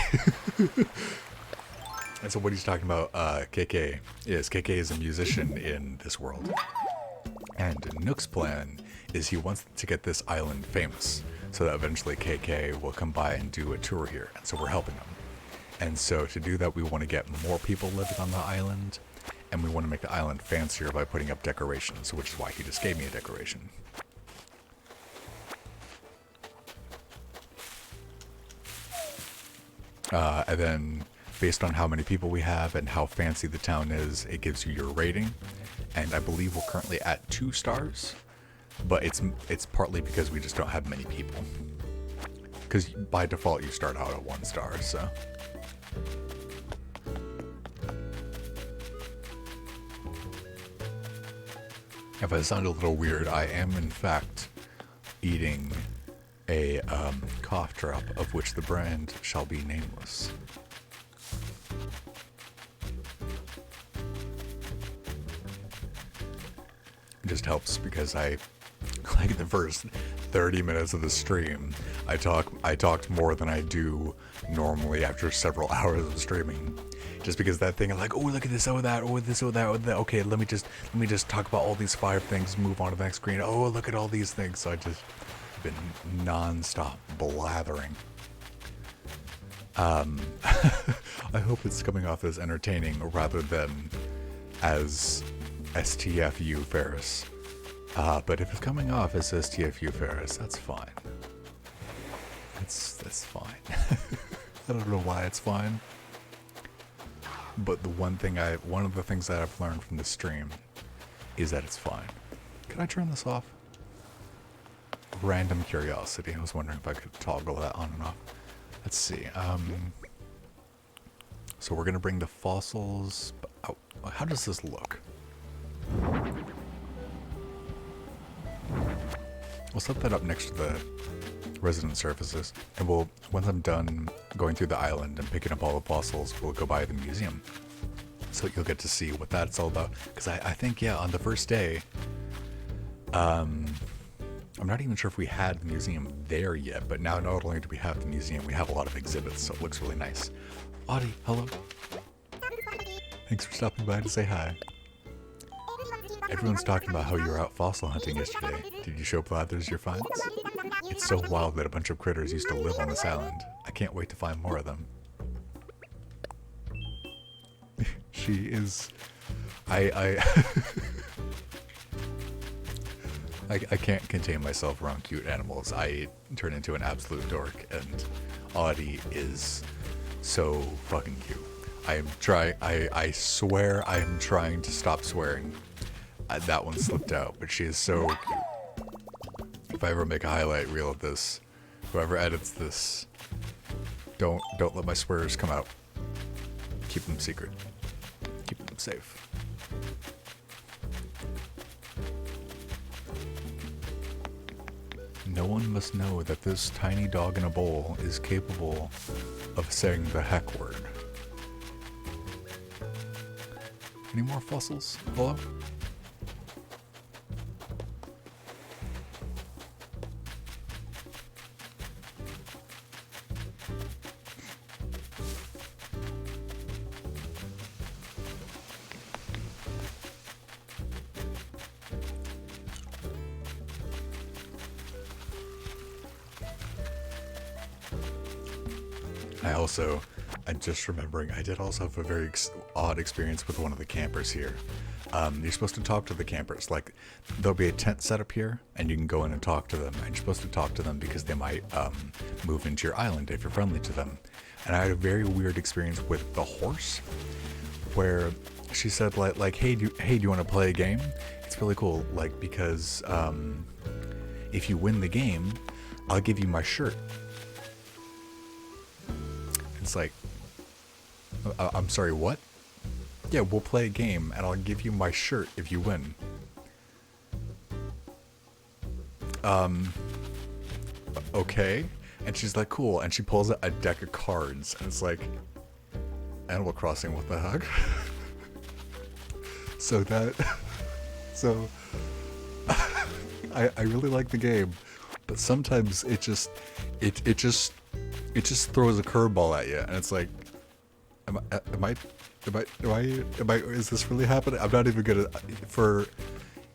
And so what he's talking about, KK is a musician in this world. And Nook's plan is he wants to get this island famous, so that eventually KK will come by and do a tour here. And so we're helping him. And so to do that, we want to get more people living on the island, and we want to make the island fancier by putting up decorations, which is why he just gave me a decoration. And then, based on how many people we have and how fancy the town is, it gives you your rating. And I believe we're currently at 2 stars, but it's partly because we just don't have many people. Because by default you start out at 1 star, so. If I sound a little weird, I am in fact eating a cough drop, of which the brand shall be nameless. It just helps because like the first 30 minutes of the stream, I talked more than I do normally after several hours of streaming. Just because that thing, I'm like, oh, look at this, oh, that, oh, this, oh, that, oh, that. Okay, let me just talk about all these 5 things, move on to the next screen. Oh, look at all these things. So I just been non-stop blathering. I hope it's coming off as entertaining rather than as STFU Ferris. But if it's coming off as STFU Ferris, that's fine. That's fine. I don't know why it's fine. But one of the things that I've learned from this stream is that it's fine. Can I turn this off? Random curiosity. I was wondering if I could toggle that on and off. Let's see. So we're gonna bring the fossils. Oh, how does this look? We'll set that up next to the resident surfaces, and once I'm done going through the island and picking up all the fossils, we'll go by the museum. So you'll get to see what that's all about. Because I think, yeah, on the first day, I'm not even sure if we had the museum there yet, but now not only do we have the museum, we have a lot of exhibits, so it looks really nice. Audie, hello. Thanks for stopping by to say hi. Everyone's talking about how you were out fossil hunting yesterday. Did you show Blathers your finds? It's so wild that a bunch of critters used to live on this island. I can't wait to find more of them. She is... I I can't contain myself around cute animals. I turn into an absolute dork, and Audie is so fucking cute. I swear I am trying to stop swearing. That one slipped out, but she is so cute. If I ever make a highlight reel of this, whoever edits this, don't let my swears come out. Keep them secret. Keep them safe. No one must know that this tiny dog in a bowl is capable of saying the heck word. Any more fossils? Hello? I'm just remembering, I did also have a very odd experience with one of the campers here. You're supposed to talk to the campers. Like, there'll be a tent set up here, and you can go in and talk to them. And you're supposed to talk to them because they might move into your island if you're friendly to them. And I had a very weird experience with the horse, where she said, like, hey, do you want to play a game? It's really cool, like, because if you win the game, I'll give you my shirt. It's like, I'm sorry, what? Yeah, we'll play a game and I'll give you my shirt if you win. Okay. And she's like, cool. And she pulls out a deck of cards and it's like, Animal Crossing, what the heck? I really like the game, but sometimes it just throws a curveball at you, and it's like, is this really happening? I'm not even gonna,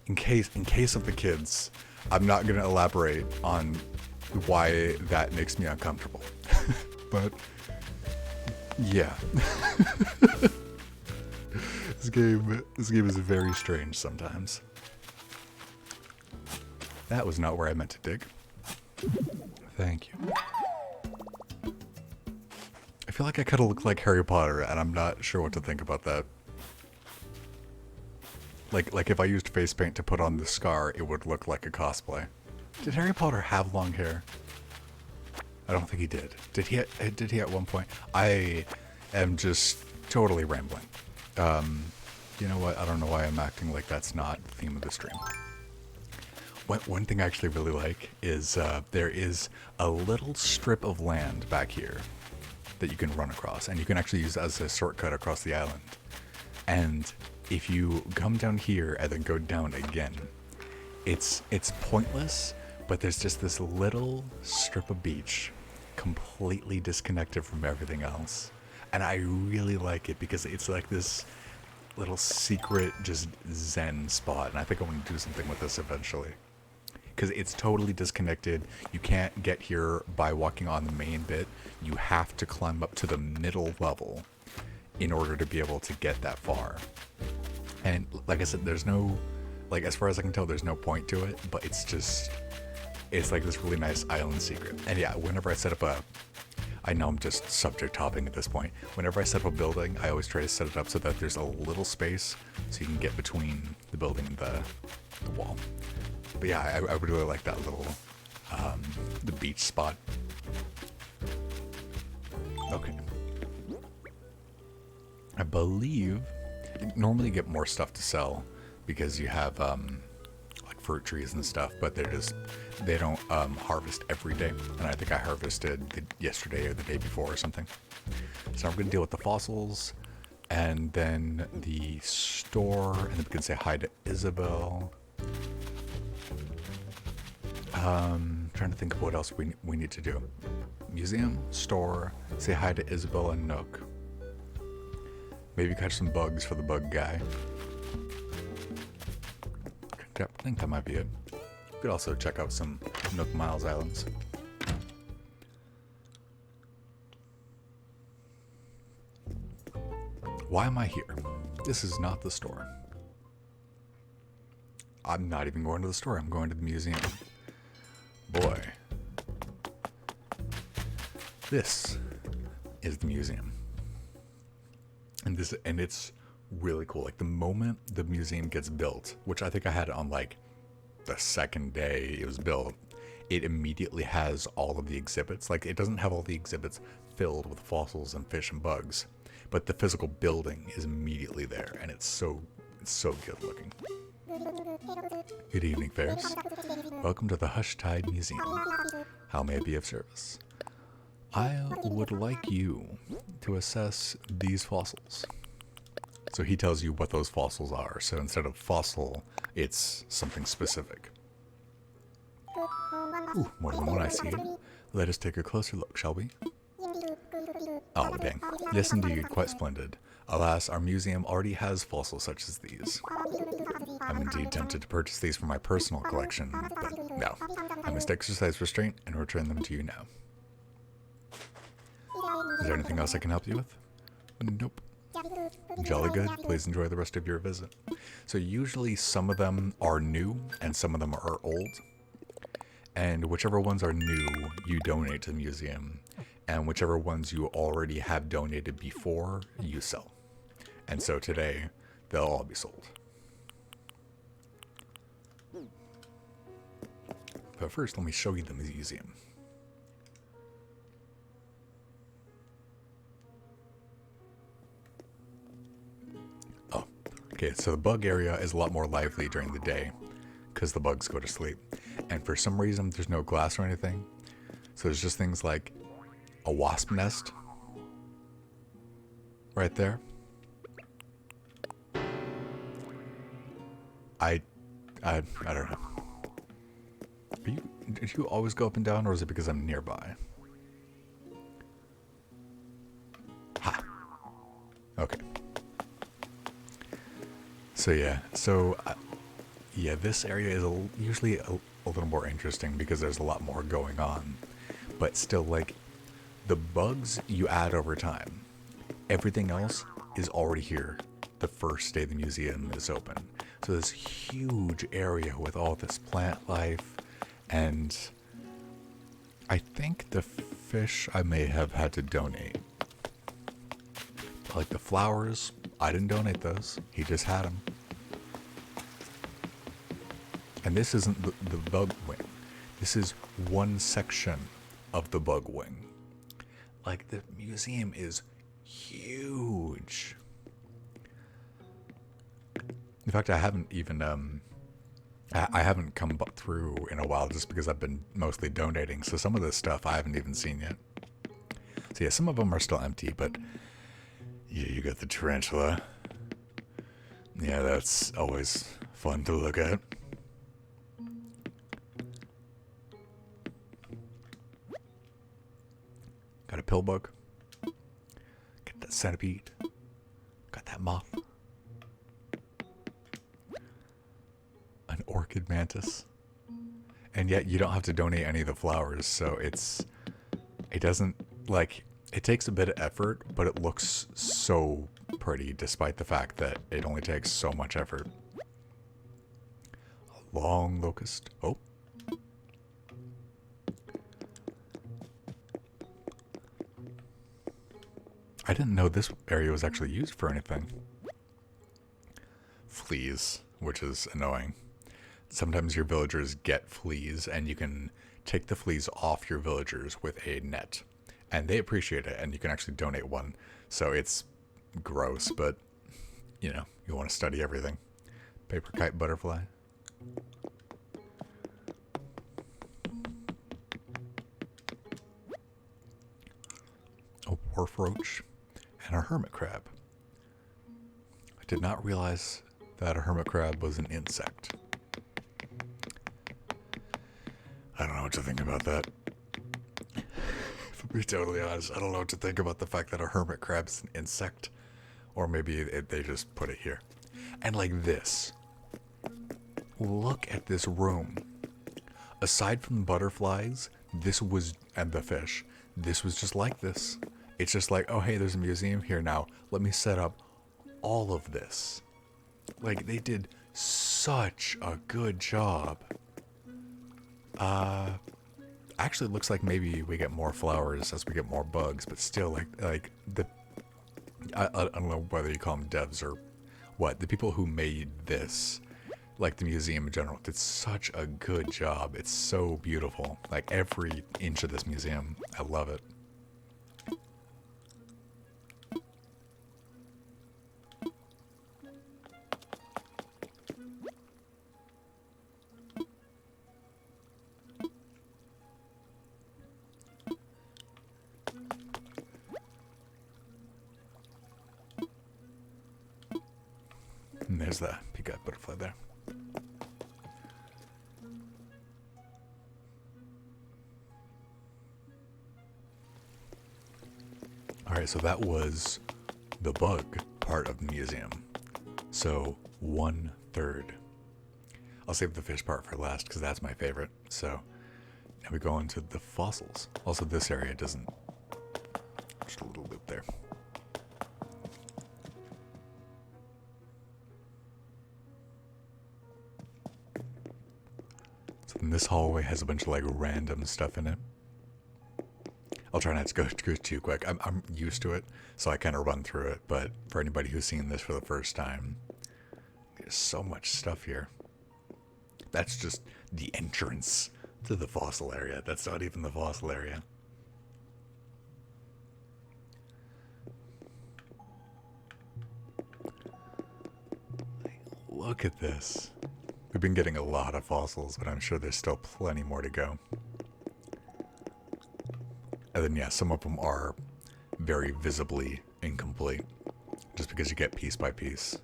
in case of the kids, I'm not gonna elaborate on why that makes me uncomfortable. But yeah, this game is very strange sometimes. That was not where I meant to dig. Thank you. I feel like I kind of look like Harry Potter, and I'm not sure what to think about that. Like if I used face paint to put on the scar, it would look like a cosplay. Did Harry Potter have long hair? I don't think he did. Did he at one point? I am just totally rambling. You know what? I don't know why I'm acting like that's not the theme of the stream. One thing I actually really like is there is a little strip of land back here that you can run across, and you can actually use as a shortcut across the island. And if you come down here and then go down again, it's pointless, but there's just this little strip of beach completely disconnected from everything else. And I really like it because it's like this little secret just zen spot, and I think I'm going to do something with this eventually. Because it's totally disconnected. You can't get here by walking on the main bit. You have to climb up to the middle level in order to be able to get that far. And like I said, there's no, like, as far as I can tell, there's no point to it, but it's like this really nice island secret. And yeah, whenever I set up I know I'm just subject hopping at this point. Whenever I set up a building, I always try to set it up so that there's a little space so you can get between the building and the wall. But yeah, I would really like that little, the beach spot. Okay. I believe you normally get more stuff to sell because you have, like fruit trees and stuff, but they don't harvest every day. And I think I harvested yesterday or the day before or something. So I'm going to deal with the fossils and then the store, and then we can say hi to Isabel. Trying to think of what else we need to do. Museum, store, say hi to Isabel and Nook. Maybe catch some bugs for the bug guy. Okay, I think that might be it. We could also check out some Nook Miles Islands. Why am I here? This is not the store. I'm not even going to the store. I'm going to the museum. Boy. This is the museum. And it's really cool. Like the moment the museum gets built, which I think I had it on like the second day it was built, it immediately has all of the exhibits. Like it doesn't have all the exhibits filled with fossils and fish and bugs, but the physical building is immediately there, and it's so good looking. Good evening, Ferris. Welcome to the Hush Tide Museum. How may I be of service? I would like you to assess these fossils. So he tells you what those fossils are. So instead of fossil, it's something specific. Ooh, more than one I see. Let us take a closer look, shall we? Oh, dang. Yes, indeed. Quite splendid. Alas, our museum already has fossils such as these. I'm indeed tempted to purchase these for my personal collection, but no. I must exercise restraint and return them to you now. Is there anything else I can help you with? Nope. Jolly good. Please enjoy the rest of your visit. So usually some of them are new and some of them are old. And whichever ones are new, you donate to the museum. And whichever ones you already have donated before, you sell. And so today, they'll all be sold. But first, let me show you the museum. Oh, okay, so the bug area is a lot more lively during the day because the bugs go to sleep. And for some reason, there's no glass or anything. So there's just things like a wasp nest right there. I don't know. Did you always go up and down, or is it because I'm nearby? Ha. Okay. So yeah, yeah, this area is usually a little more interesting because there's a lot more going on. But still, like, the bugs you add over time. Everything else is already here the first day the museum is open. So this huge area with all this plant life, and I think the fish I may have had to donate. Like the flowers, I didn't donate those. He just had them. And this isn't the bug wing. This is one section of the bug wing. Like, the museum is huge. In fact, I haven't even I haven't come through in a while just because I've been mostly donating. So some of this stuff I haven't even seen yet. So yeah, some of them are still empty, but yeah, you got the tarantula. Yeah, that's always fun to look at. Got a pill bug. Got that centipede. Got that moth. An orchid mantis. And yet you don't have to donate any of the flowers, so it doesn't, like, it takes a bit of effort, but it looks so pretty despite the fact that it only takes so much effort. A long locust. Oh. I didn't know this area was actually used for anything. Fleas, which is annoying. Sometimes your villagers get fleas, and you can take the fleas off your villagers with a net. And they appreciate it, and you can actually donate one. So it's gross, but, you know, you want to study everything. Paper kite butterfly. A wharf roach. And a hermit crab. I did not realize that a hermit crab was an insect. I don't know what to think about that. To be totally honest, I don't know what to think about the fact that a hermit crab is an insect. Or maybe they just put it here. And like this. Look at this room. Aside from the butterflies, and the fish, this was just like this. It's just like, oh hey, there's a museum here now. Let me set up all of this. Like, they did such a good job. Actually, it looks like maybe we get more flowers as we get more bugs, but still, like the I don't know whether you call them devs or what. The people who made this, like the museum in general, did such a good job. It's so beautiful. Like every inch of this museum, I love it. And there's the peacock butterfly there. Alright, so that was the bug part of the museum. So 1/3. I'll save the fish part for last because that's my favorite. So now we go into the fossils. Also, this area doesn't... Just a little loop there. So then this hallway has a bunch of like random stuff in it. I'll try not to go too quick. I'm used to it, so I kind of run through it. But for anybody who's seen this for the first time, there's so much stuff here. That's just the entrance to the fossil area. That's not even the fossil area. Look at this. We've been getting a lot of fossils, but I'm sure there's still plenty more to go. And then, yeah, some of them are very visibly incomplete, just because you get piece by piece.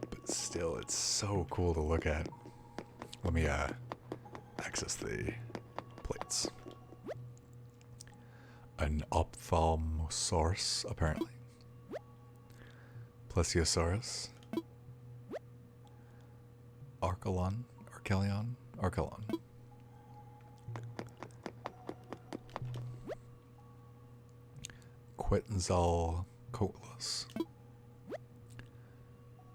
But still, it's so cool to look at. Let me access the plates. An ophthalmosaurus, apparently. Plesiosaurus. Archelon. Quetzalcoatlus.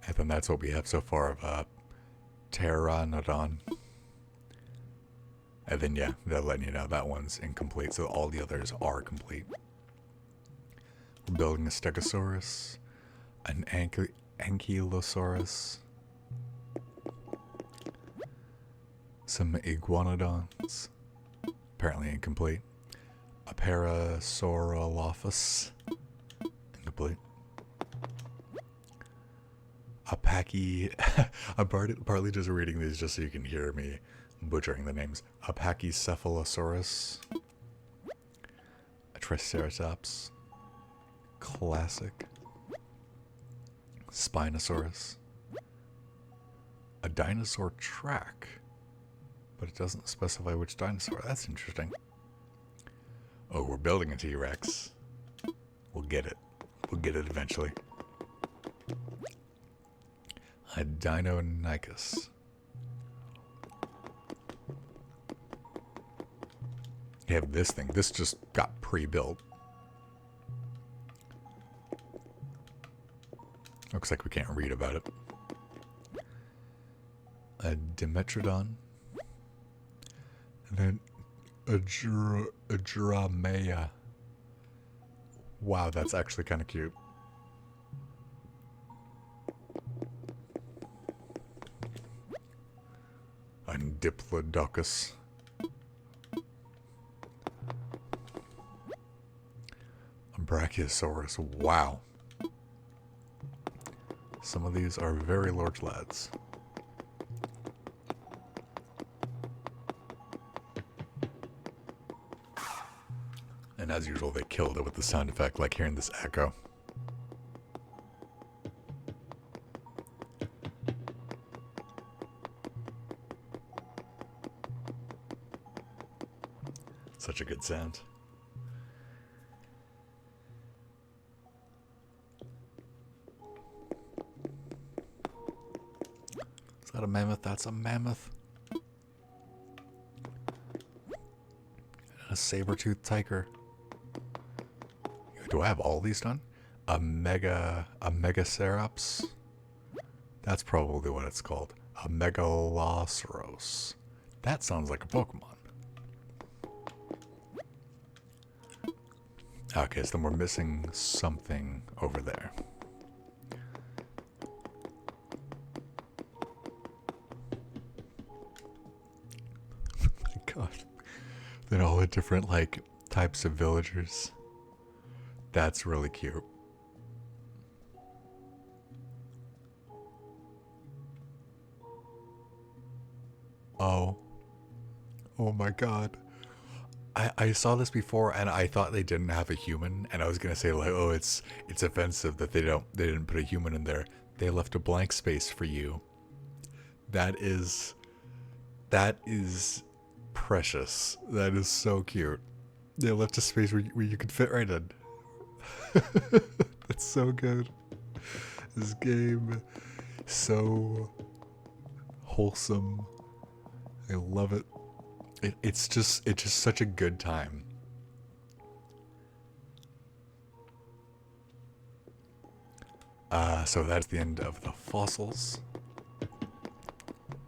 And then that's what we have so far of Pteranodon. And then, yeah, they're letting you know that one's incomplete, so all the others are complete. We're building a Stegosaurus, an Ankylosaurus, some Iguanodons, apparently incomplete. A Parasaurolophus, incomplete. A Pachy, I'm partly just reading these just so you can hear me butchering the names. A Pachycephalosaurus, a Triceratops, classic. Spinosaurus, a dinosaur track, but it doesn't specify which dinosaur. That's interesting. Oh, we're building a T-Rex. We'll get it. We'll get it eventually. A Deinonychus. You have this thing. This just got pre-built. Looks like we can't read about it. A Dimetrodon. And then a Dramea. Wow, that's actually kind of cute. A Diplodocus. A Brachiosaurus. Wow. Some of these are very large lads. And as usual, they killed it with the sound effect, like hearing this echo. Such a good sound. Is that a mammoth? That's a mammoth. And a saber-toothed tiger. Do I have all these done? a megacerops. That's probably what it's called. A megaloceros. That sounds like a Pokemon. Okay, so then we're missing something over there. My God. Then all the different, like, types of villagers. That's really cute. Oh. Oh my God. I saw this before and I thought they didn't have a human, and I was gonna say like, oh, it's offensive that they didn't put a human in there. They left a blank space for you. That is precious. That is so cute. They left a space where you could fit right in. That's so good. This game, so wholesome. I love it. It's just such a good time. So that's the end of the fossils.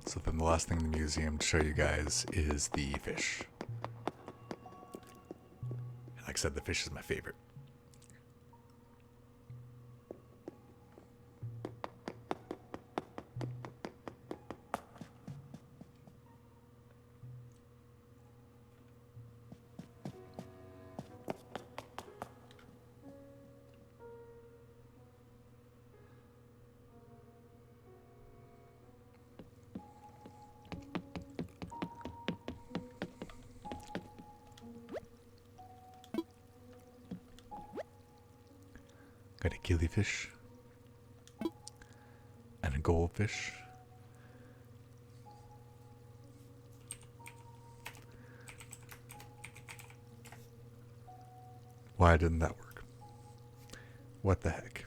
So then the last thing in the museum to show you guys is the fish. Like I said, the fish is my favorite. Got a killifish and a goldfish. Why didn't that work? What the heck?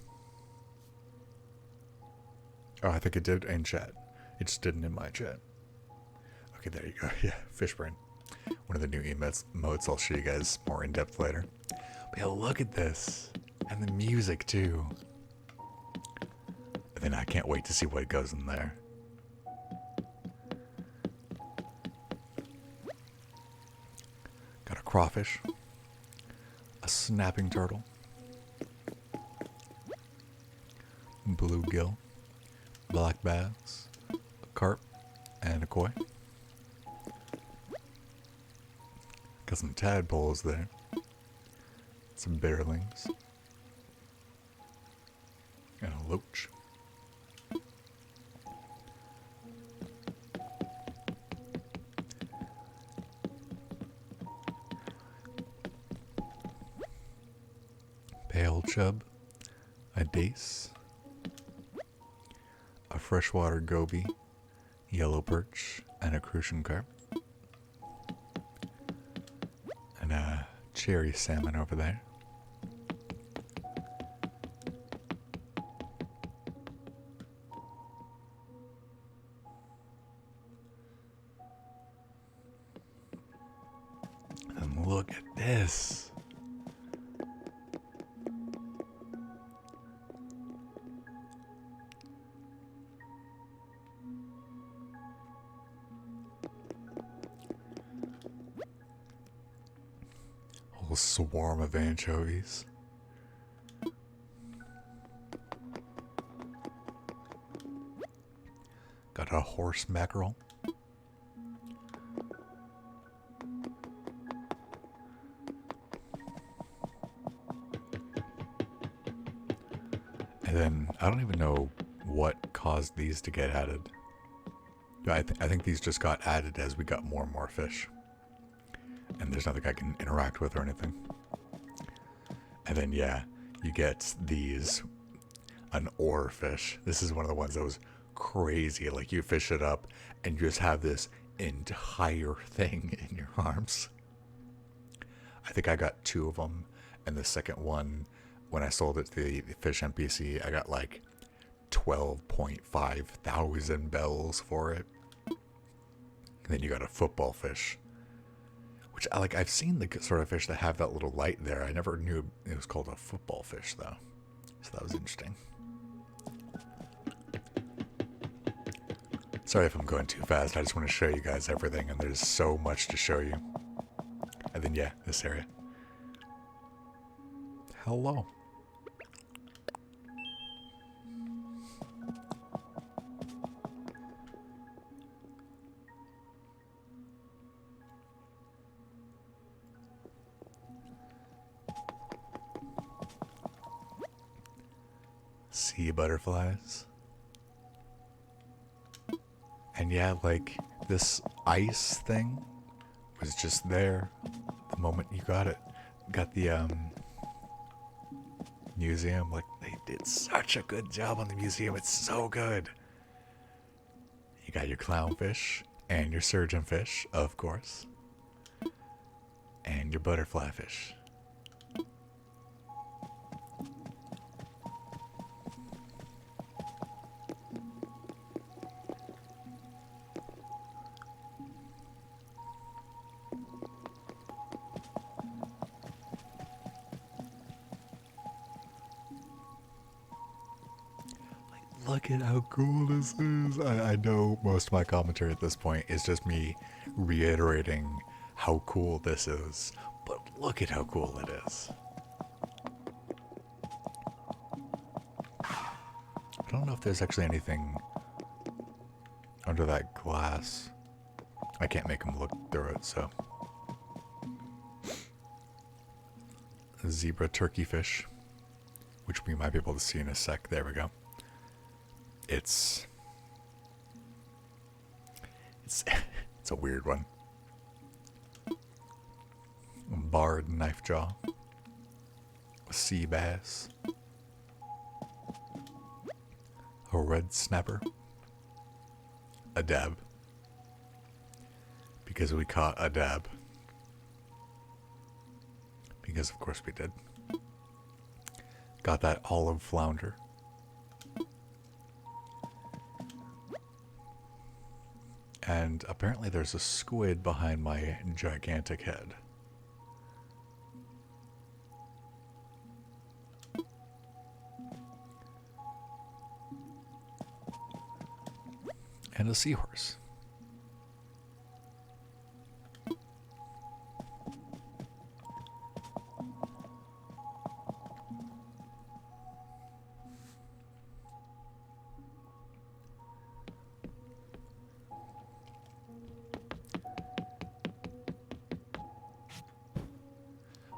Oh, I think it did in chat. It just didn't in my chat. Okay, there you go. Yeah, fish brain. One of the new emotes. I'll show you guys more in depth later. But yeah, look at this. And the music too. And then I can't wait to see what goes in there. Got a crawfish. A snapping turtle. Bluegill. Black bass. A carp. And a koi. Got some tadpoles there. Some bearlings. And a loach. Pale chub. A dace. A freshwater goby. Yellow perch. And a crucian carp. And a cherry salmon over there. And look at this. Whole swarm of anchovies. Got a horse mackerel. And then I don't even know what caused these to get added. I think these just got added as we got more and more fish. And there's nothing I can interact with or anything. And then yeah, you get these, an oar fish. This is one of the ones that was crazy. Like you fish it up and you just have this entire thing in your arms. I think I got 2 of them, and the second one, when I sold it to the fish NPC, I got like 12.5 thousand bells for it. And then you got a football fish, which I've seen the sort of fish that have that little light there. I never knew it was called a football fish though. So that was interesting. Sorry if I'm going too fast. I just want to show you guys everything, and there's so much to show you. And then, yeah, this area. Hello. Sea butterflies. And yeah, like, this ice thing was just there the moment you got it. Got the, museum. Like, they did such a good job on the museum. It's so good. You got your clownfish and your surgeonfish, of course. And your butterfly fish. Look at how cool this is. I know most of my commentary at this point is just me reiterating how cool this is, but look at how cool it is. I don't know if there's actually anything under that glass. I can't make them look through it, so. A zebra turkey fish, which we might be able to see in a sec. There we go. It's a weird one. Barred knife jaw. A sea bass. A red snapper. A dab. Because we caught a dab. Because of course we did. Got that olive flounder. And apparently there's a squid behind my gigantic head. And a seahorse.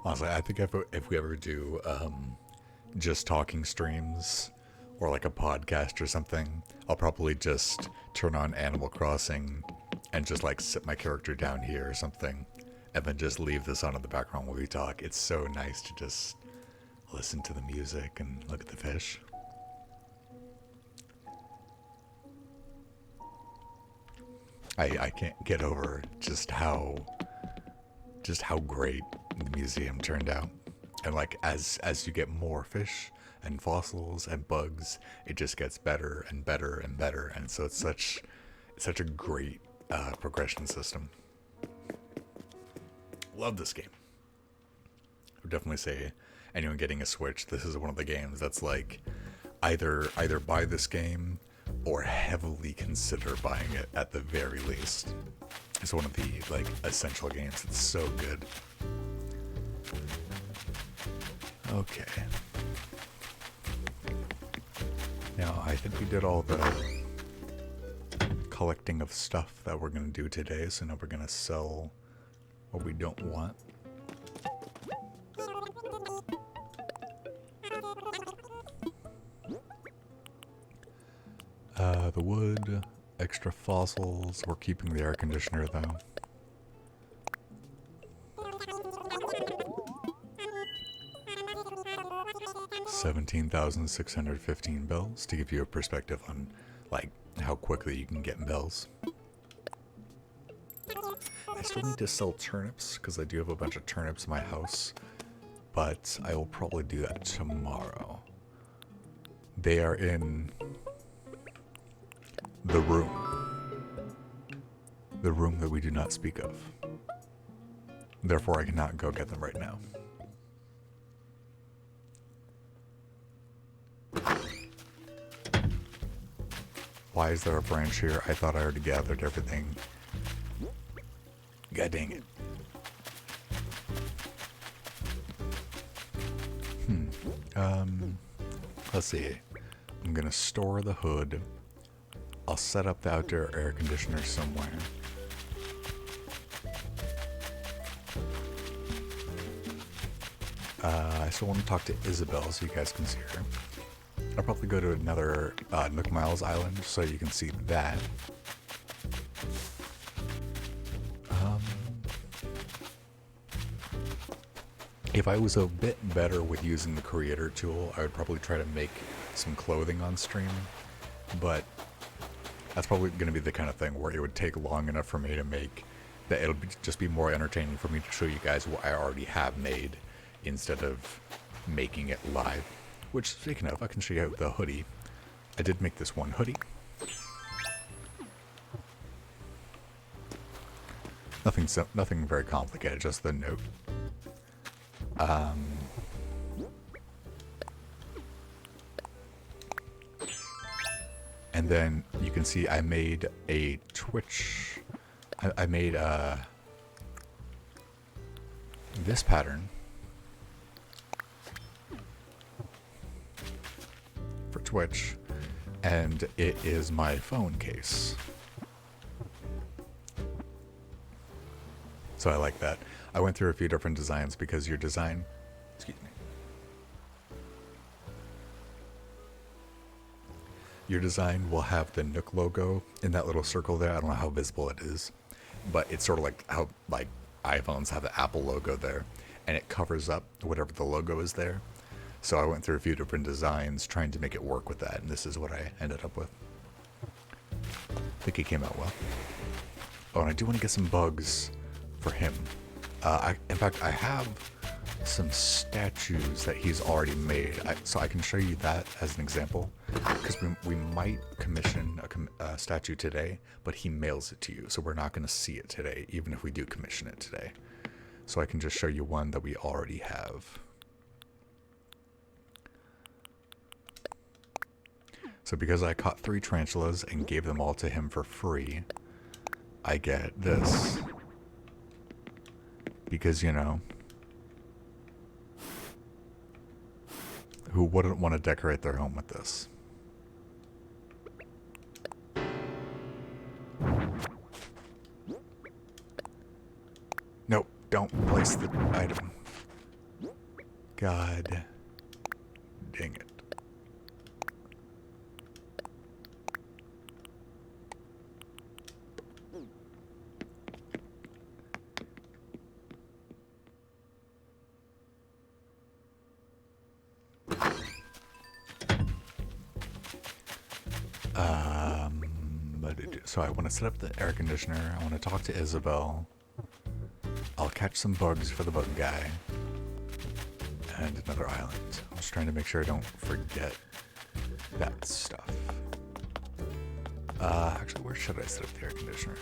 Honestly, I think if we ever do just talking streams or like a podcast or something, I'll probably just turn on Animal Crossing and just like sit my character down here or something and then just leave this on in the background while we talk. It's so nice to just listen to the music and look at the fish. I can't get over just how great the museum turned out. And like as you get more fish and fossils and bugs, it just gets better and better and better. And so it's such a great progression system. Love this game. I would definitely say anyone getting a Switch, this is one of the games that's like either buy this game or heavily consider buying it at the very least. It's one of the like essential games. It's so good. Okay. Now I think we did all the collecting of stuff that we're gonna do today, so now we're gonna sell what we don't want. The wood, extra fossils. We're keeping the air conditioner though. $17,615 bells to give you a perspective on like how quickly you can get bells. I still need to sell turnips because I do have a bunch of turnips in my house, but I will probably do that tomorrow. They are in the room that we do not speak of. Therefore, I cannot go get them right now. Why is there a branch here? I thought I already gathered everything. God dang it. Let's see. I'm gonna store the hood. I'll set up the outdoor air conditioner somewhere. I still want to talk to Isabel so you guys can see her. I'll probably go to another Nook Miles Island so you can see that. If I was a bit better with using the creator tool, I would probably try to make some clothing on stream, but that's probably going to be the kind of thing where it would take long enough for me to make that it'll just be more entertaining for me to show you guys what I already have made instead of making it live. Which, speaking of, I can show you the hoodie. I did make this one hoodie. Nothing very complicated, just the note. And then you can see I made a Twitch. I made this pattern for Twitch, and it is my phone case. So I like that. I went through a few different designs because your design, excuse me, your design will have the Nook logo in that little circle there. I don't know how visible it is, but it's sort of like how like iPhones have the Apple logo there, and it covers up whatever the logo is there. So I went through a few different designs trying to make it work with that, and this is what I ended up with. I think it came out well. Oh, and I do want to get some bugs for him. In fact, I have some statues that he's already made, so I can show you that as an example, because we might commission a statue today, but he mails it to you, so we're not going to see it today, even if we do commission it today. So I can just show you one that we already have. So because I caught 3 tarantulas and gave them all to him for free, I get this. Because, you know, who wouldn't want to decorate their home with this? Nope, don't place the item. God dang it. So I want to set up the air conditioner. I want to talk to Isabel. I'll catch some bugs for the bug guy. And another island. I'm just trying to make sure I don't forget that stuff. Actually, where should I set up the air conditioner?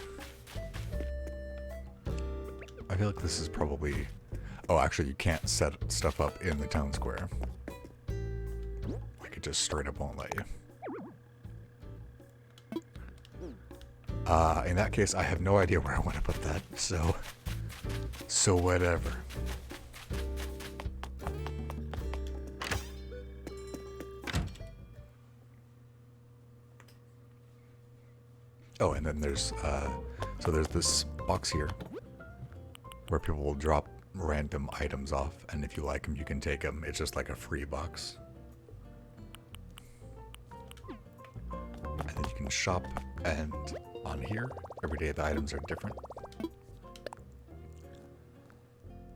I feel like this is probably... Oh, actually, you can't set stuff up in the town square. Like, it just straight up won't let you. In that case, I have no idea where I want to put that, so whatever. Oh, and then there's, so there's this box here where people will drop random items off, and if you like them, you can take them. It's just like a free box. And then you can shop, and on here, every day the items are different.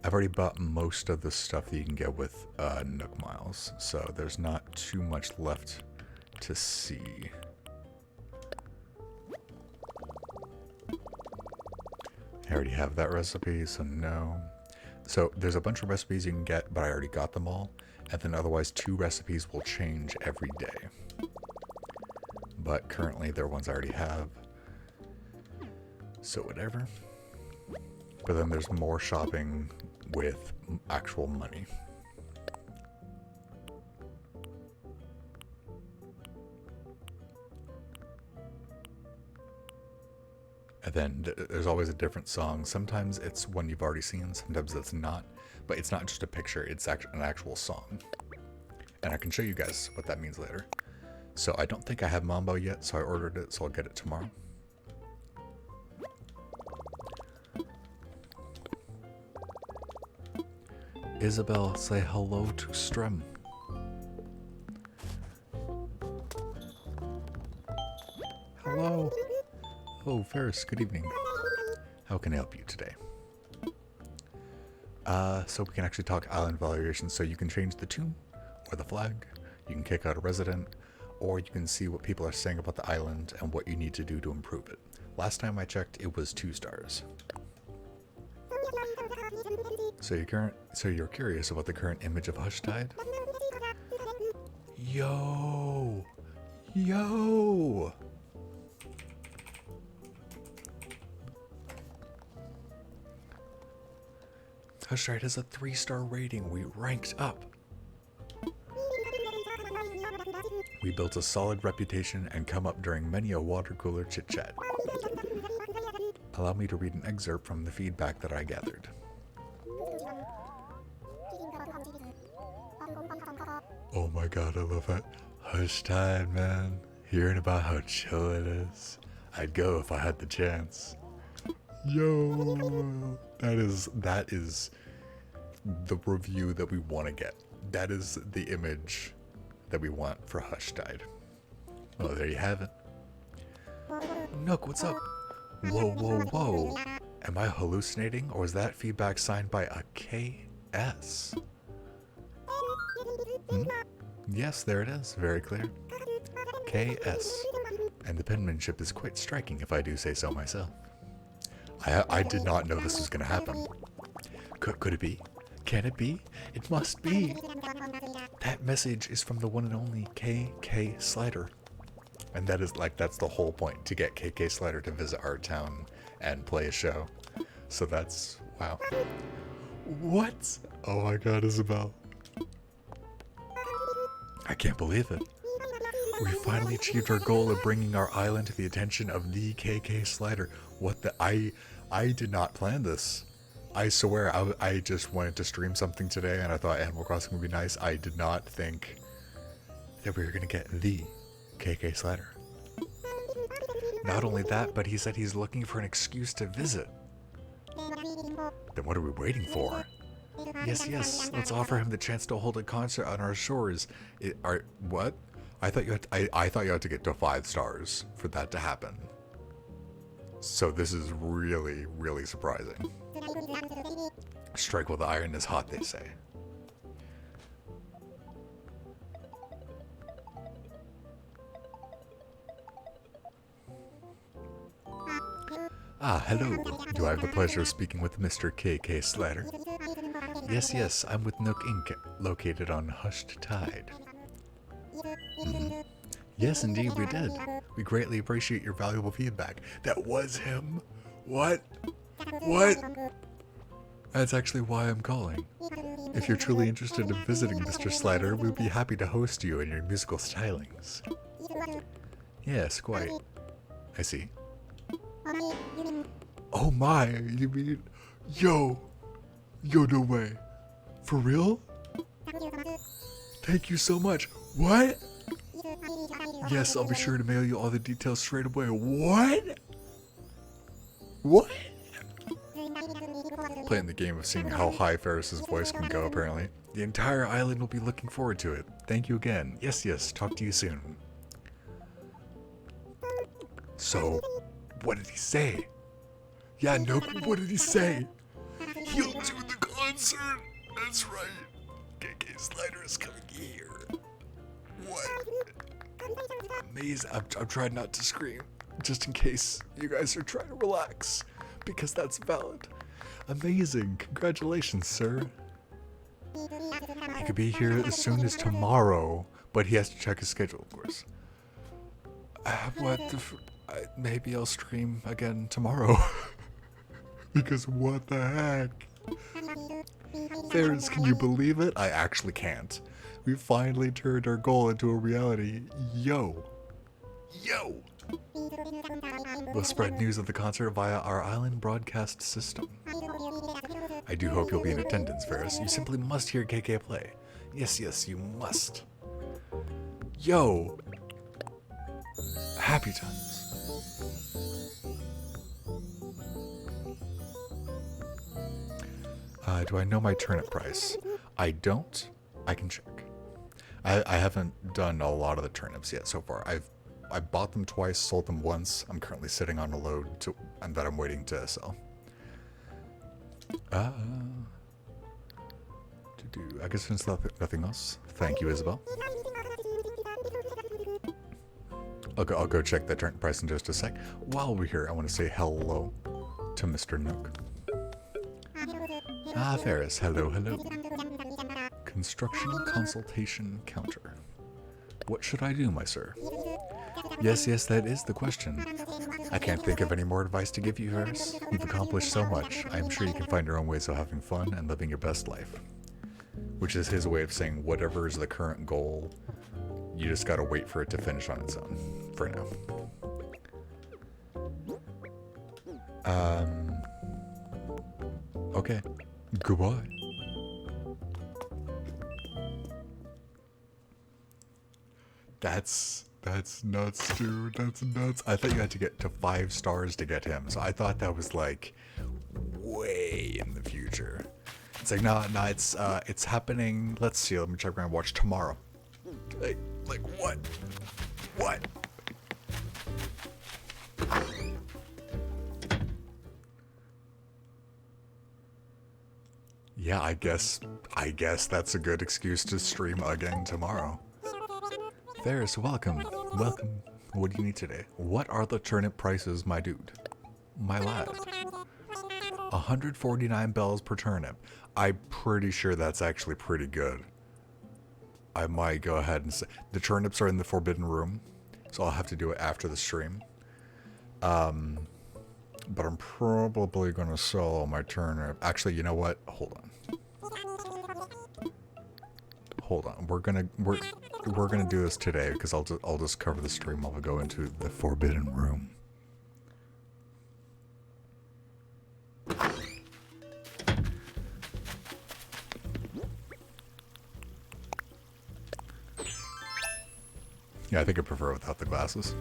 I've already bought most of the stuff that you can get with Nook Miles, so there's not too much left to see. I already have that recipe, so no. So there's a bunch of recipes you can get, but I already got them all. And then otherwise 2 recipes will change every day. But currently they're ones I already have. So whatever. But then there's more shopping with actual money. And then there's always a different song. Sometimes it's one you've already seen, sometimes it's not. But it's not just a picture, it's an actual song. And I can show you guys what that means later. So I don't think I have Mambo yet, so I ordered it, so I'll get it tomorrow. Isabel, say hello to Strem. Hello. Oh, Ferris, good evening. How can I help you today? So we can actually talk island valuations, so you can change the tune or the flag, you can kick out a resident, or you can see what people are saying about the island and what you need to do to improve it. Last time I checked, it was 2 stars. So you're curious about the current image of Hushtide? Yo! Yo! Hushtide has a 3-star rating. We ranked up. We built a solid reputation and come up during many a water cooler chit-chat. Allow me to read an excerpt from the feedback that I gathered. Oh my god, I love it. Hushtide, man. Hearing about how chill it is. I'd go if I had the chance. Yo, that is the review that we want to get. That is the image that we want for Hushtide. Well, there you have it. Nook, what's up? Whoa, whoa, whoa. Am I hallucinating, or is that feedback signed by a KS? Yes, there it is. Very clear. KS. And the penmanship is quite striking, if I do say so myself. I did not know this was going to happen. Could it be? Can it be? It must be. That message is from the one and only KK Slider. And that is that's the whole point, to get KK Slider to visit our town and play a show. So that's, wow. What? Oh my god, Isabel. I can't believe it. We finally achieved our goal of bringing our island to the attention of the KK Slider. What the? I did not plan this. I swear, I just wanted to stream something today and I thought Animal Crossing would be nice. I did not think that we were going to get the KK Slider. Not only that, but he said he's looking for an excuse to visit. Then what are we waiting for? Yes, let's offer him the chance to hold a concert on our shores. What? I thought you had to get to 5 stars for that to happen. So this is really, really surprising. Strike while the iron is hot, they say. Ah, hello. Do I have the pleasure of speaking with Mr. KK Slider? Yes, I'm with Nook Inc., located on Hushed Tide. Yes, indeed, we did. We greatly appreciate your valuable feedback. That was him? What? That's actually why I'm calling. If you're truly interested in visiting Mr. Slider, we'd be happy to host you in your musical stylings. Yes, quite. I see. Oh my, you mean... Yo, no way. For real? Thank you so much. What? Yes, I'll be sure to mail you all the details straight away. What? Playing the game of seeing how high Ferris's voice can go, apparently. The entire island will be looking forward to it. Thank you again. Yes, talk to you soon. So, what did he say? Yeah, no, what did he say? He'll do the concert! That's right. KK Slider is coming here. What? Amazing. I'm trying not to scream, just in case you guys are trying to relax, because that's valid. Amazing. Congratulations, sir. He could be here as soon as tomorrow, but he has to check his schedule, of course. Maybe I'll stream again tomorrow. Because what the heck? Ferris, can you believe it? I actually can't. We finally turned our goal into a reality. Yo. We'll spread news of the concert via our island broadcast system. I do hope you'll be in attendance, Ferris. You simply must hear KK play. Yes, yes, you must. Yo! Happy times. Do I know my turnip price? I don't. I can check. I haven't done a lot of the turnips yet so far. I bought them twice, sold them once. I'm currently sitting on a load and that I'm waiting to sell. I guess there's nothing else. Thank you, Isabel. I'll go check the turnip price in just a sec. While we're here, I want to say hello to Mr. Nook. Ah, Ferris, hello, hello. Construction consultation counter. What should I do, my sir? Yes, that is the question. I can't think of any more advice to give you, Ferris. You've accomplished so much. I'm sure you can find your own ways of having fun and living your best life. Which is his way of saying whatever is the current goal, you just gotta wait for it to finish on its own. For now. Okay. Goodbye. That's nuts, dude. That's nuts. I thought you had to get to 5 stars to get him. So I thought that was like way in the future. It's like no, it's happening. Let's see. Let me check around. Watch tomorrow. Like what? What? Yeah, I guess that's a good excuse to stream again tomorrow. Ferris, welcome. Welcome. What do you need today? What are the turnip prices, my dude? My lad. 149 bells per turnip. I'm pretty sure that's actually pretty good. I might go ahead and say the turnips are in the forbidden room, so I'll have to do it after the stream. But I'm probably gonna sell all my turnip. Actually, you know what? Hold on. We're gonna do this today because I'll just cover the stream while we go into the forbidden room. Yeah, I think I prefer without the glasses.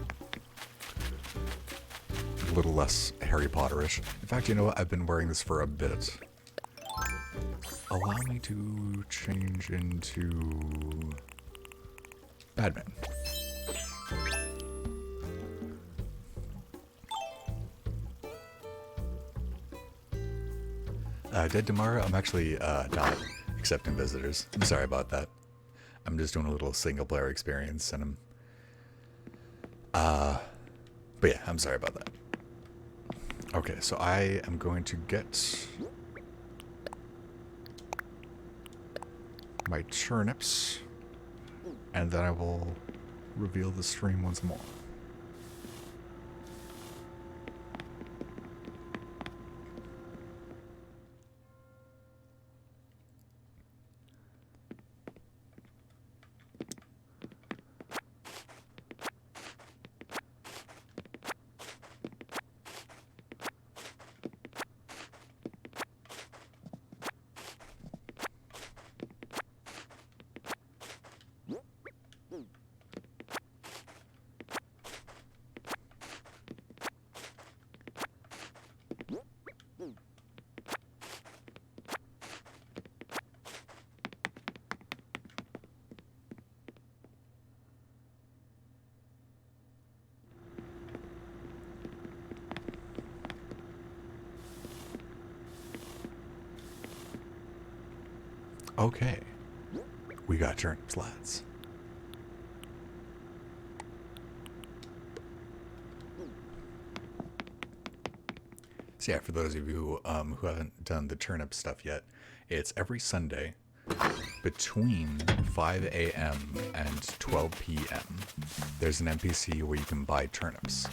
A little less Harry Potter-ish. In fact, you know what? I've been wearing this for a bit. Allow me to change into Batman. Dead tomorrow? I'm actually not accepting visitors. I'm sorry about that. I'm just doing a little single player experience and but yeah, I'm sorry about that. Okay, so I am going to get my turnips and then I will reveal the stream once more. Okay, we got turnips, lads. So yeah, for those of you who haven't done the turnip stuff yet, it's every Sunday between 5 a.m. and 12 p.m. There's an NPC where you can buy turnips,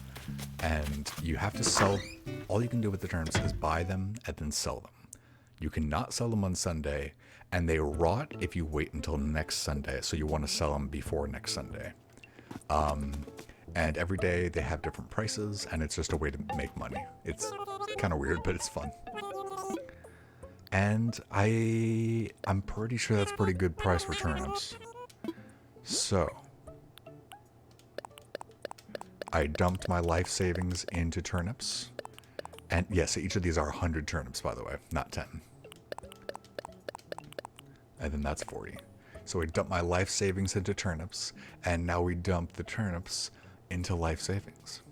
and you have to sell. All you can do with the turnips is buy them and then sell them. You cannot sell them on Sunday, and they rot if you wait until next Sunday, so you want to sell them before next Sunday. And every day they have different prices, and it's just a way to make money. It's kind of weird, but it's fun. And I'm pretty sure that's pretty good price for turnips. So I dumped my life savings into turnips. And yes, each of these are 100 turnips, by the way, not 10. And then that's 40. So we dumped my life savings into turnips, and now we dump the turnips into life savings.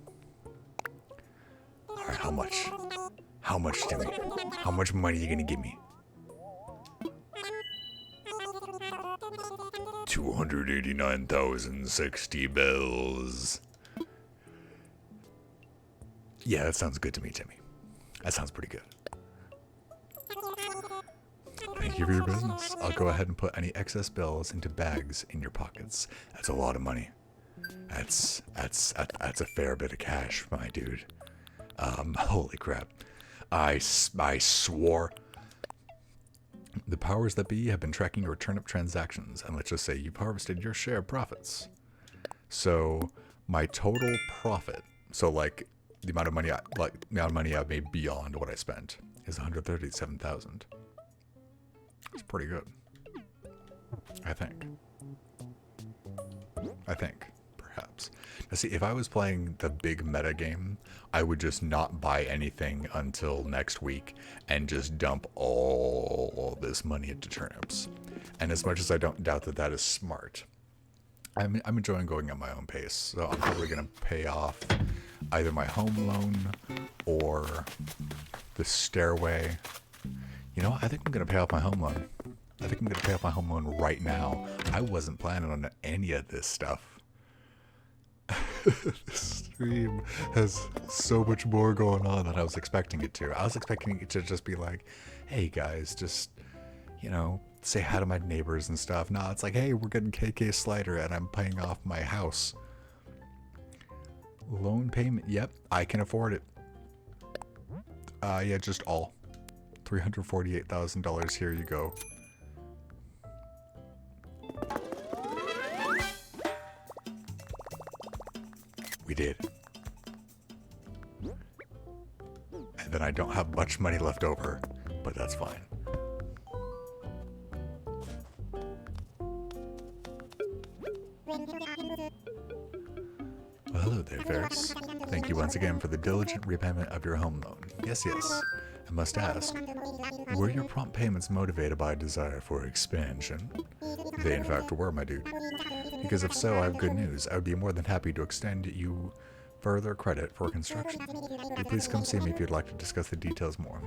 All right, how much? How much, Timmy? How much money are you gonna give me? 289,060 bells. Yeah, that sounds good to me, Timmy. That sounds pretty good. Thank you for your business. I'll go ahead and put any excess bills into bags in your pockets. That's a lot of money. That's a fair bit of cash, my dude. Holy crap. I swore. The powers that be have been tracking your turnip transactions, and let's just say you've harvested your share of profits. So my total profit, so like the amount of money I made beyond what I spent, is 137,000. It's pretty good. I think. Perhaps. Now see, if I was playing the big meta game, I would just not buy anything until next week and just dump all this money into turnips. And as much as I don't doubt that that is smart, I'm enjoying going at my own pace. So I'm probably going to pay off either my home loan or the stairway. You know, I think I'm going to pay off my home loan. I think I'm going to pay off my home loan right now. I wasn't planning on any of this stuff. This stream has so much more going on than I was expecting it to. I was expecting it to just be like, hey guys, just, you know, say hi to my neighbors and stuff. No, it's like, hey, we're getting KK Slider and I'm paying off my house. Loan payment, yep, I can afford it. Yeah, just all. $348,000, here you go. We did. And then I don't have much money left over, but that's fine. Well, hello there, Ferris. Thank you once again for the diligent repayment of your home loan. Yes, yes. I must ask, were your prompt payments motivated by a desire for expansion? They in fact were, my dude. Because if so, I have good news. I would be more than happy to extend you further credit for construction. Please come see me if you'd like to discuss the details more.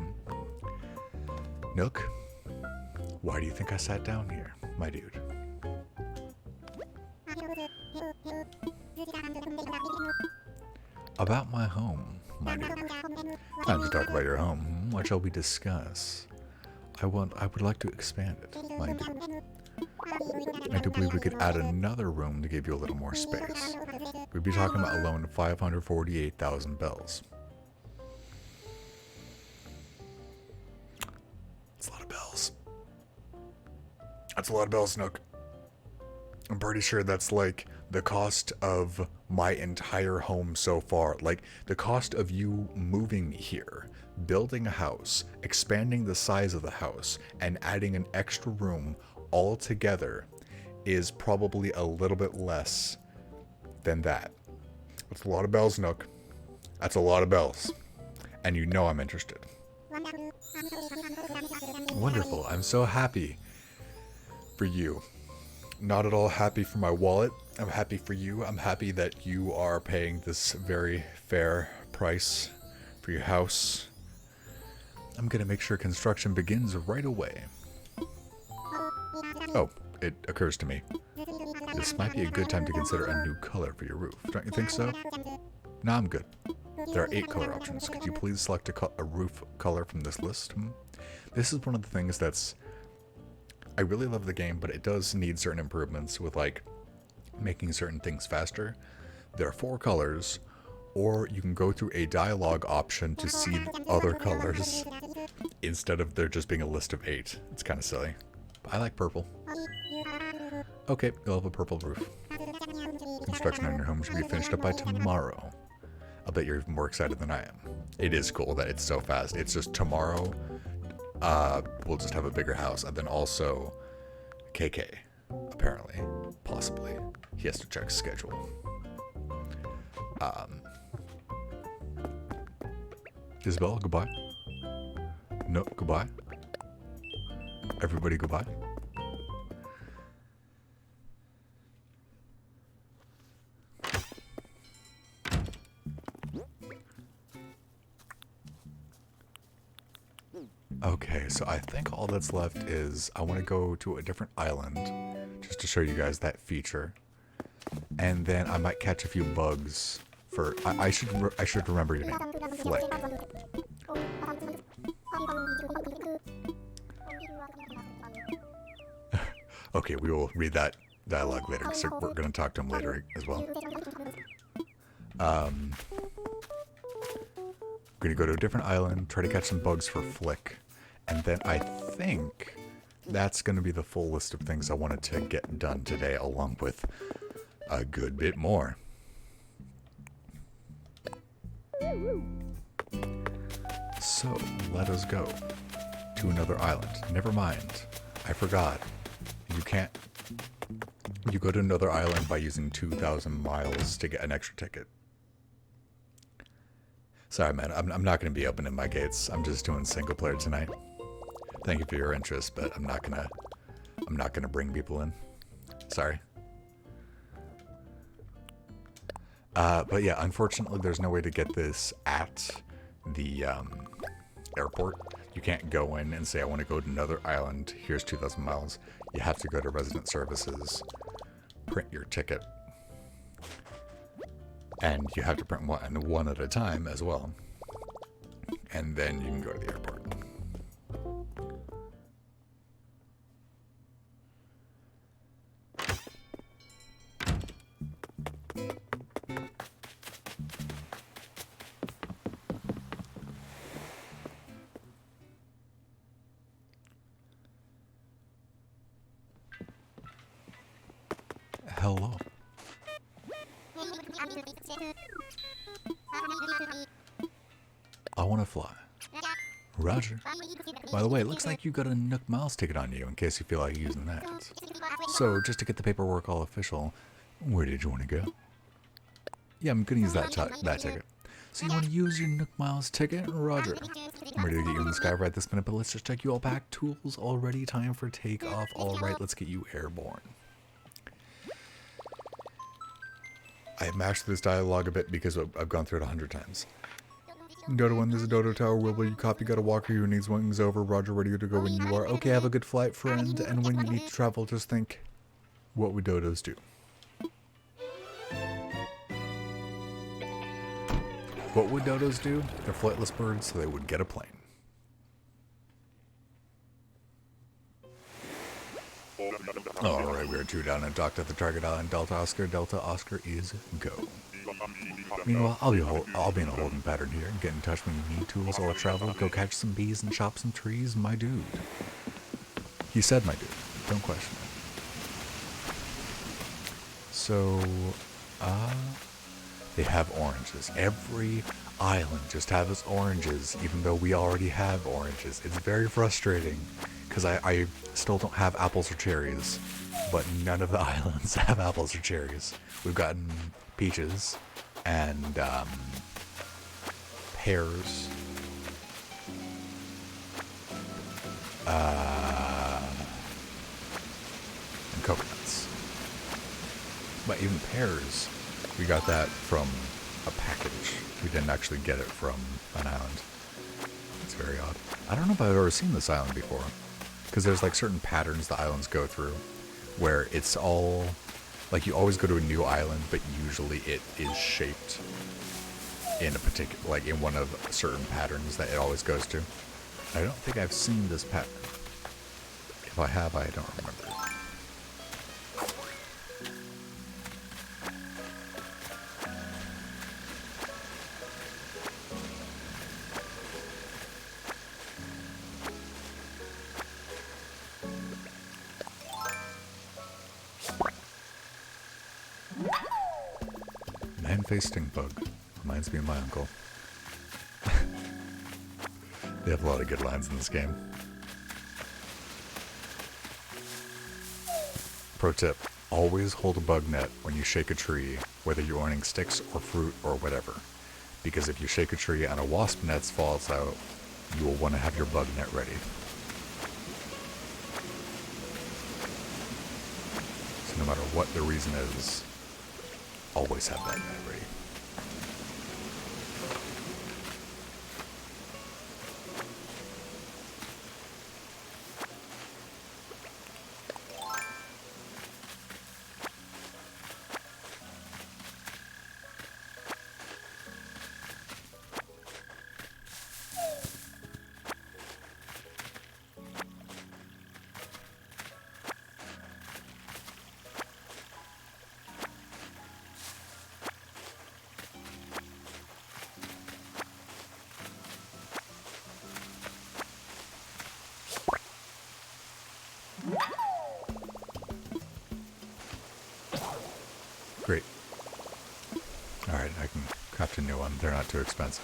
Nook, why do you think I sat down here, my dude? About my home, my dude. Time to talk about your home. What shall we discuss? I would like to expand it, my dude. I do believe we could add another room to give you a little more space. We'd be talking about a loan of 548,000 bells. That's a lot of bells. That's a lot of bells, Nook. I'm pretty sure that's like the cost of my entire home so far. Like the cost of you moving here, building a house, expanding the size of the house, and adding an extra room all together is probably a little bit less than that. That's a lot of bells, Nook. That's a lot of bells. And you know I'm interested. Wonderful. I'm so happy for you. Not at all happy for my wallet. I'm happy for you. I'm happy that you are paying this very fair price for your house. I'm gonna make sure construction begins right away. Oh, it occurs to me. This might be a good time to consider a new color for your roof. Don't you think so? No, I'm good. There are 8 color options. Could you please select a roof color from this list? This is one of the things that's... I really love the game, but it does need certain improvements with, like, making certain things faster. There are 4 colors, or you can go through a dialogue option to see other colors instead of there just being a list of 8. It's kind of silly. But I like purple. Okay, you'll have a purple roof. Construction on your home should be finished up by tomorrow. I'll bet you're more excited than I am. It is cool that it's so fast. It's just tomorrow, we'll just have a bigger house. And then also, KK, apparently, possibly, he has to check schedule. Isabel, goodbye. No, goodbye. Everybody, goodbye. Okay, so I think all that's left is I want to go to a different island just to show you guys that feature, and then I might catch a few bugs. For I should remember your name, Flick. Okay, we will read that dialogue later. So we're going to talk to him later as well. I'm going to go to a different island, try to catch some bugs for Flick. And then I think that's going to be the full list of things I wanted to get done today, along with a good bit more. So, let us go to another island. Never mind. I forgot. You go to another island by using 2,000 miles to get an extra ticket. Sorry, man. I'm not going to be opening my gates. I'm just doing single player tonight. Thank you for your interest, but I'm not gonna bring people in. Sorry. But yeah, unfortunately, there's no way to get this at the airport. You can't go in and say, I want to go to another island. Here's 2,000 miles. You have to go to resident services, print your ticket, and you have to print one at a time as well. And then you can go to the airport. Hello. I want to fly. Roger. By the way, it looks like you got a Nook Miles ticket on you in case you feel like using that. So, just to get the paperwork all official, where did you want to go? Yeah, I'm going to use that ticket. So you want to use your Nook Miles ticket? Roger. I'm ready to get you in the sky right this minute, but let's just check you all packed. Tools all ready. Time for takeoff. All right, let's get you airborne. I have mashed this dialogue a bit because I've gone through it 100 times. Dodo 1, this is Dodo Tower. Will you copy? Got a walker who needs wings over. Roger, ready to go when you are. Okay, have a good flight, friend. And when you need to travel, just think, what would dodos do? What would dodos do? They're flightless birds, so they would get a plane. Alright, we are 2 down and docked at the target island. Delta Oscar is go. Meanwhile, I'll be in a holding pattern here. Get in touch when you need tools while I travel. Go catch some bees and chop some trees, my dude. He said my dude. Don't question it. So, they have oranges. Every island just has oranges, even though we already have oranges. It's very frustrating, because I still don't have apples or cherries, but none of the islands have apples or cherries. We've gotten peaches and pears, and coconuts. But even pears, we got that from a package. We didn't actually get it from an island. It's very odd. I don't know if I've ever seen this island before, because there's like certain patterns the islands go through where it's all like you always go to a new island, but usually it is shaped in a particular, like in one of certain patterns that it always goes to. I don't think I've seen this pattern. If I have, I don't remember. Man-faced stink bug. Reminds me of my uncle. They have a lot of good lines in this game. Pro tip, always hold a bug net when you shake a tree, whether you're owning sticks or fruit or whatever. Because if you shake a tree and a wasp net falls out, you will want to have your bug net ready. So no matter what the reason is, always have that net ready. Great. Alright, I can craft a new one. They're not too expensive.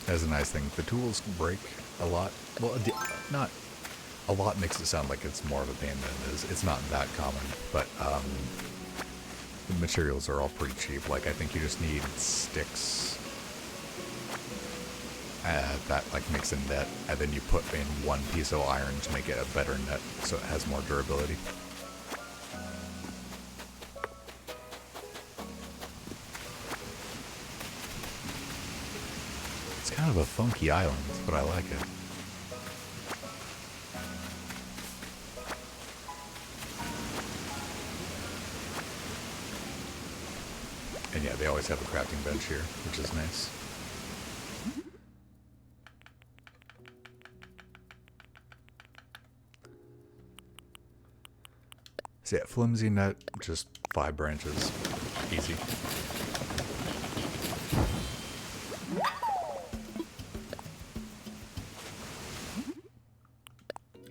That's a nice thing. The tools break a lot. Well, not a lot makes it sound like it's more of a pain than it is. It's not that common, but the materials are all pretty cheap. Like, I think you just need sticks that like makes a net, and then you put in one piece of iron to make it a better net so it has more durability. It's kind of a funky island, but I like it. And yeah, they always have a crafting bench here, which is nice. So yeah, flimsy net, just 5 branches. Easy.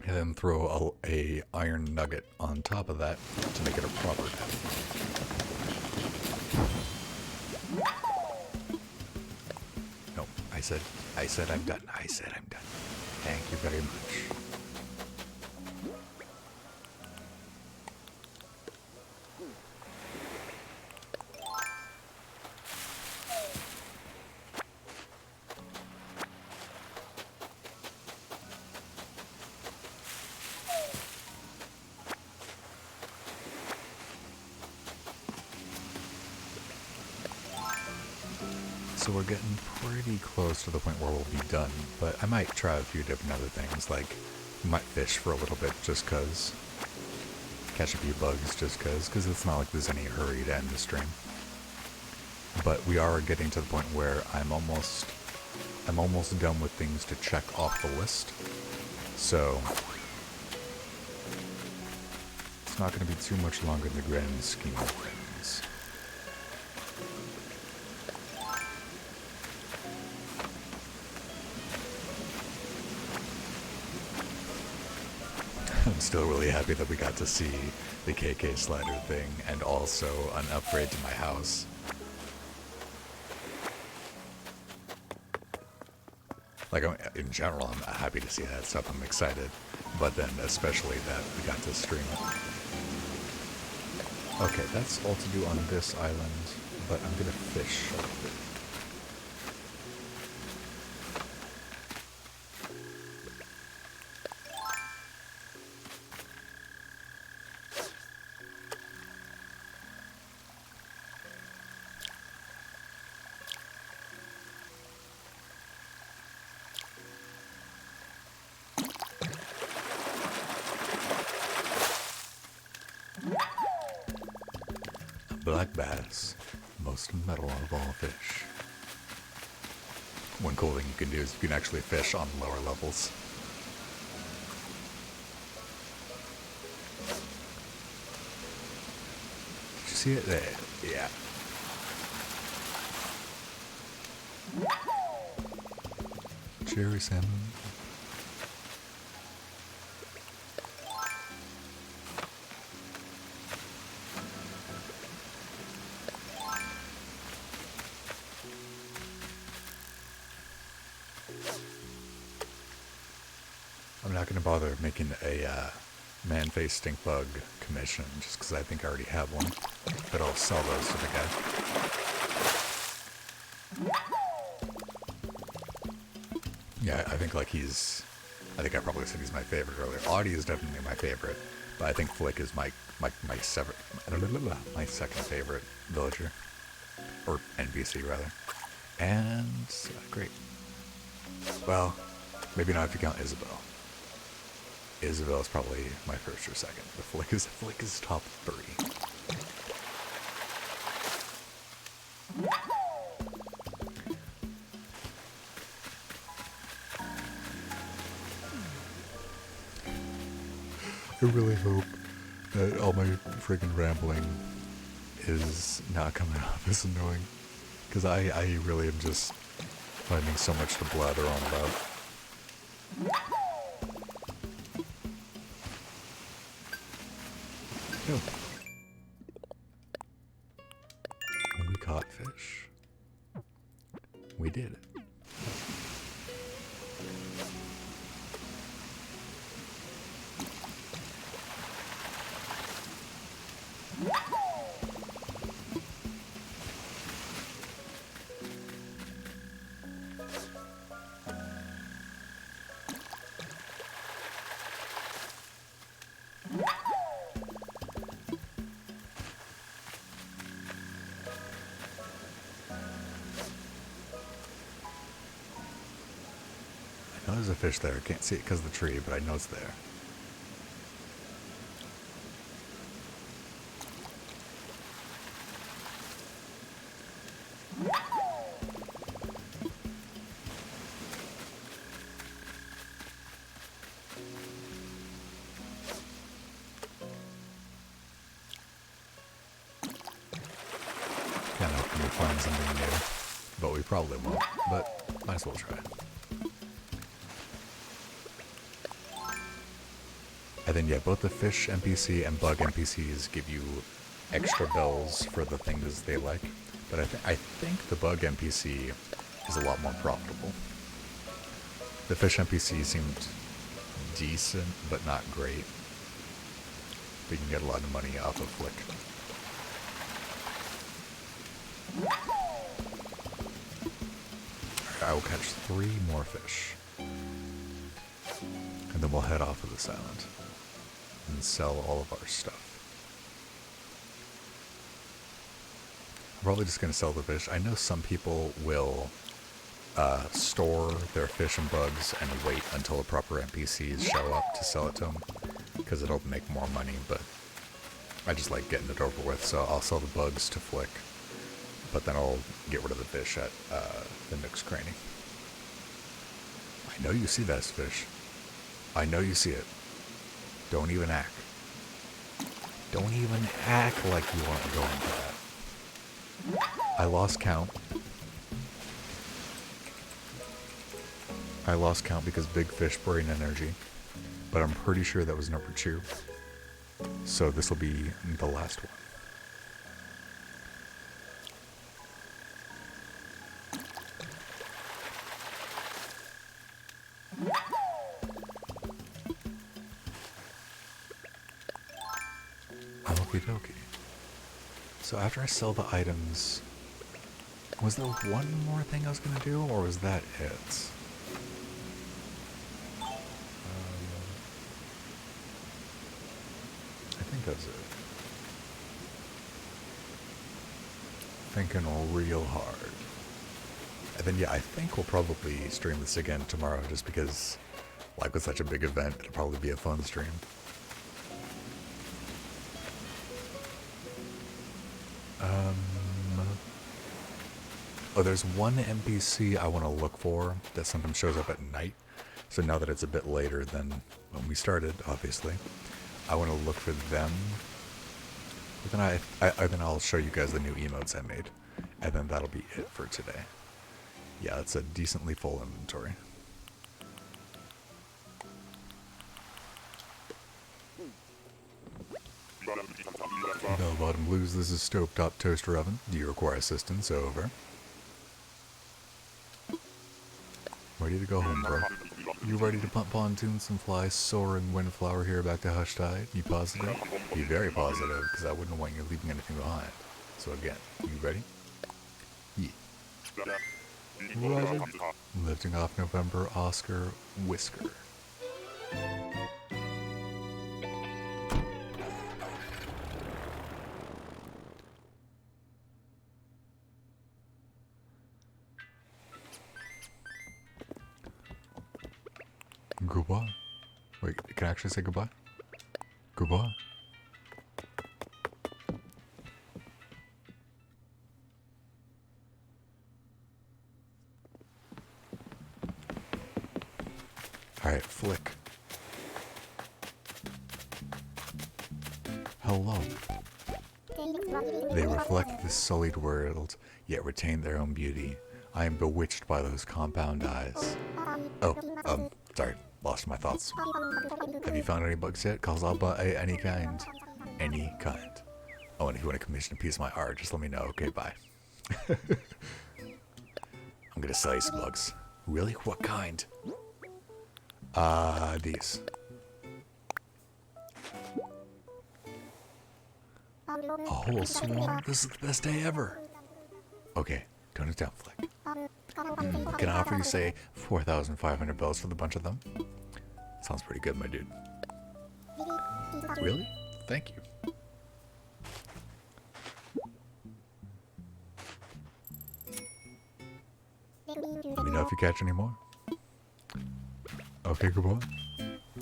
And then throw a iron nugget on top of that to make it a proper net. No, I said I'm done. I said I'm done. Thank you very much. So we're getting pretty close to the point where we'll be done, but I might try a few different other things, like we might fish for a little bit just cause, catch a few bugs just cause it's not like there's any hurry to end the stream. But we are getting to the point where I'm almost done with things to check off the list, so it's not going to be too much longer in the grand scheme of things. I'm still really happy that we got to see the KK slider thing and also an upgrade to my house. Like, in general, I'm happy to see that stuff. I'm excited. But then especially that we got to stream it. Okay, that's all to do on this island, but I'm gonna fish a little bit. Black bass, most metal of all fish. One cool thing you can do is you can actually fish on lower levels. Did you see it there? Yeah. Cherry salmon. not going to bother making a man-face stink bug commission just because I think I already have one. But I'll sell those to the guy. Yeah, I think like he's... I think I probably said he's my favorite earlier. Audie is definitely my favorite, but I think Flick is my second favorite villager. Or NPC, rather. And... great. Well, maybe not if you count Isabel. Isabel is probably my first or second, but Flick is top 3. I really hope that all my friggin' rambling is not coming off as annoying, because I really am just finding so much to blather on about. Oh. We caught fish. We did it. I know there's a fish there. I can't see it because of the tree, but I know it's there. Kind of hoping we find something new, but we probably won't, but might as well try. And then yeah, both the fish NPC and bug NPCs give you extra bells for the things they like, but I think the bug NPC is a lot more profitable. The fish NPC seemed decent, but not great. But you can get a lot of money off of Flick. I will catch 3 more fish. And then we'll head off of this island and sell all of our stuff. I'm probably just going to sell the fish. I know some people will store their fish and bugs and wait until the proper NPCs show up to sell it to them, because it'll make more money, but I just like getting it over with, so I'll sell the bugs to Flick, but then I'll get rid of the fish at the Nook's Cranny. I know you see that fish. I know you see it. Don't even act. Don't even act like you aren't going for that. I lost count. I lost count because big fish brain energy, but I'm pretty sure that was number 2. So this will be the last one. Okie dokie. So after I sell the items, was there one more thing I was going to do, or was that it? I think that's it. Thinking real hard. And then yeah, I think we'll probably stream this again tomorrow, just because, like with such a big event, it'll probably be a fun stream. Oh, there's one NPC I want to look for that sometimes shows up at night. So now that it's a bit later than when we started, obviously, I want to look for them. But then then I'll show you guys the new emotes I made, and then that'll be it for today. Yeah, it's a decently full inventory. Bell Bottom Blues, this is Stovetop Toaster Oven. Do you require assistance? Over. Ready to go home, bro. You ready to pump pontoons and fly soaring windflower here back to Hush Tide? You positive? Be very positive, because I wouldn't want you leaving anything behind. So again, you ready? Yeah. Roger. Lifting off November, Oscar, Whisker. Goodbye. Wait, can I actually say goodbye? Goodbye. Alright, Flick. Hello. They reflect the sullied world, yet retain their own beauty. I am bewitched by those compound eyes. Oh, sorry, lost my thoughts. Have you found any bugs yet? Cause I'll buy any kind. Any kind. Oh, and if you want to commission a piece of my art, just let me know. Okay, bye. I'm gonna sell you some bugs. Really? What kind? These. A whole swarm? This is the best day ever. Okay, tone it down, Flick. Can I offer you, say, 4,500 bells for the bunch of them? Sounds pretty good, my dude. Really? Thank you. Let me know if you catch any more. Okay, goodbye.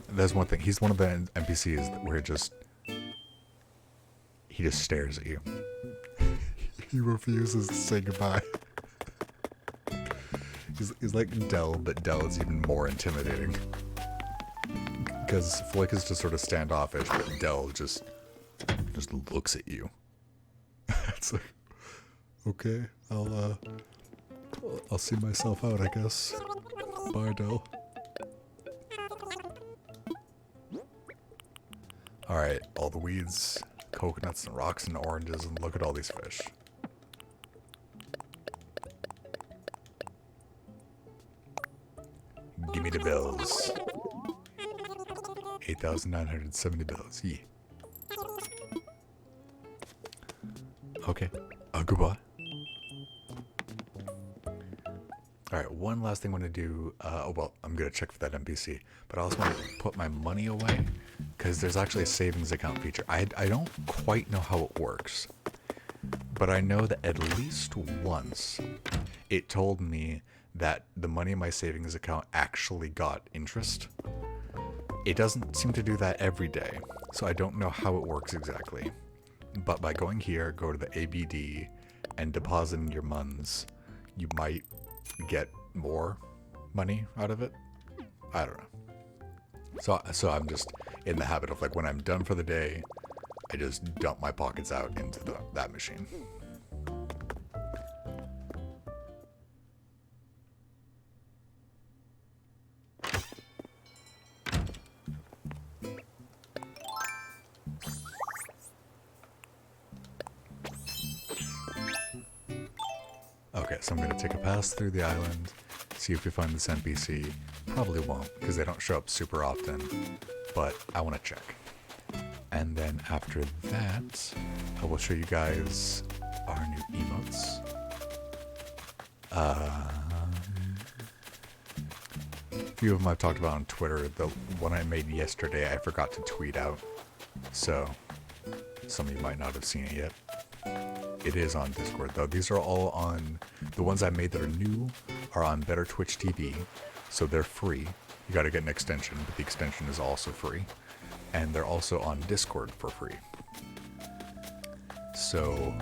That's one thing. He's one of the NPCs where he just stares at you. He refuses to say goodbye. He's like Dell, but Dell is even more intimidating. Because Flick is just sort of standoffish, but Dell just looks at you. It's like, okay, I'll see myself out, I guess. Bye, Dell. Alright, all the weeds, coconuts and rocks and oranges, and look at all these fish. Give me the bells. 8,970 bells. Yeah. Okay. Goodbye. Alright, one last thing I want to do. Well, I'm going to check for that NPC. But I also want to put my money away. Because there's actually a savings account feature. I don't quite know how it works. But I know that at least once it told me that the money in my savings account actually got interest. It doesn't seem to do that every day, so I don't know how it works exactly. But by going here, go to the ABD, and depositing your muns, you might get more money out of it. I don't know. So I'm just in the habit of, like, when I'm done for the day, I just dump my pockets out into that machine. Okay, so I'm going to take a pass through the island, see if we find this NPC. Probably won't, because they don't show up super often, but I want to check. And then after that, I will show you guys our new emotes. A few of them I've talked about on Twitter. The one I made yesterday, I forgot to tweet out, so some of you might not have seen it yet. It is on Discord, though. These are all on... The ones I made that are new are on Better Twitch TV, so they're free. You gotta get an extension, but the extension is also free. And they're also on Discord for free. So,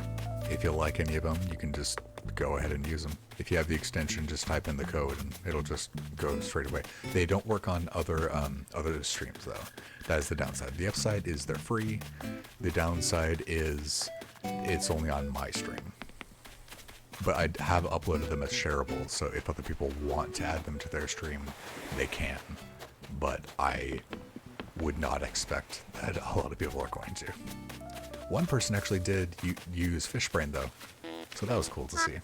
if you like any of them, you can just go ahead and use them. If you have the extension, just type in the code and it'll just go straight away. They don't work on other streams, though. That is the downside. The upside is they're free. The downside is it's only on my stream. But I have uploaded them as shareable, so if other people want to add them to their stream, they can. But I would not expect that a lot of people are going to. One person actually did use Fishbrain, though, so that was cool to see.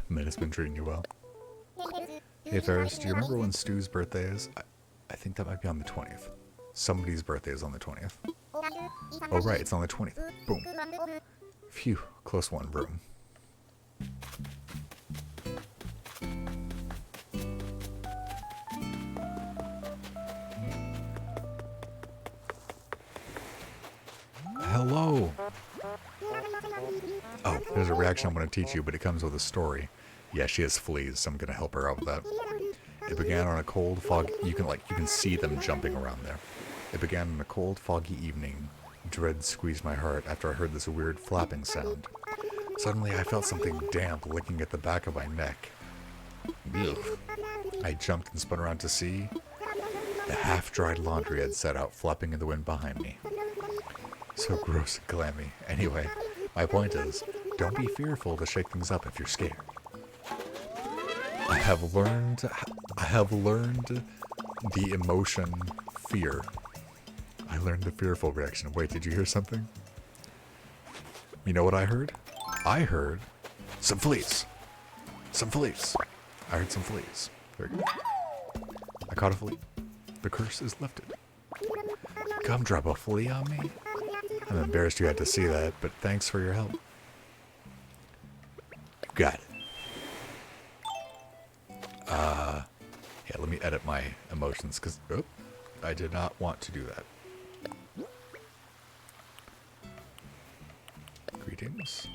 Menace been treating you well. Hey Ferris, do you remember when Stu's birthday is? I think that might be on the 20th. Somebody's birthday is on the 20th. Oh right, it's on the 20th. Boom. Phew, close one, broom. Hello! Oh, there's a reaction I'm going to teach you, but it comes with a story. Yeah, she has fleas, so I'm going to help her out with that. It began on a cold, foggy... You can see them jumping around there. It began on a cold, foggy evening. Dread squeezed my heart after I heard this weird flapping sound. Suddenly, I felt something damp licking at the back of my neck. Ugh. I jumped and spun around to see the half-dried laundry had set out, flapping in the wind behind me. So gross and clammy. Anyway, my point is, don't be fearful to shake things up if you're scared. I have learned the emotion fear. I learned the fearful reaction. Wait, did you hear something? You know what I heard? I heard some fleas. Some fleas. I heard some fleas. Very good. I caught a flea. The curse is lifted. Come drop a flea on me. I'm embarrassed you had to see that, but thanks for your help. You got it. Yeah, let me edit my emotions, because I did not want to do that. Greetings.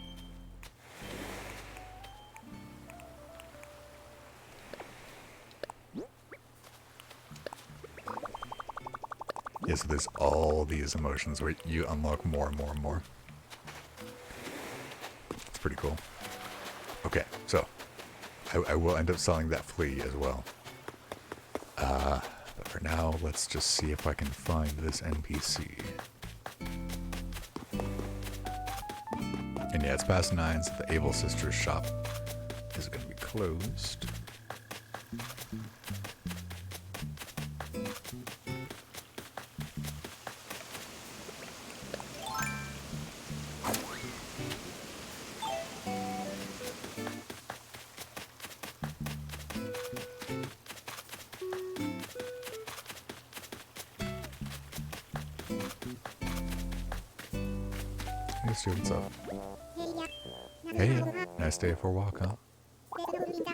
Yeah, so there's all these emotions where you unlock more and more and more. It's pretty cool. Okay, so I will end up selling that flea as well. But for now, let's just see if I can find this NPC. And yeah, it's past 9, so the Able Sisters shop is going to be closed. Hey students up. Hey, nice day for a walk, huh?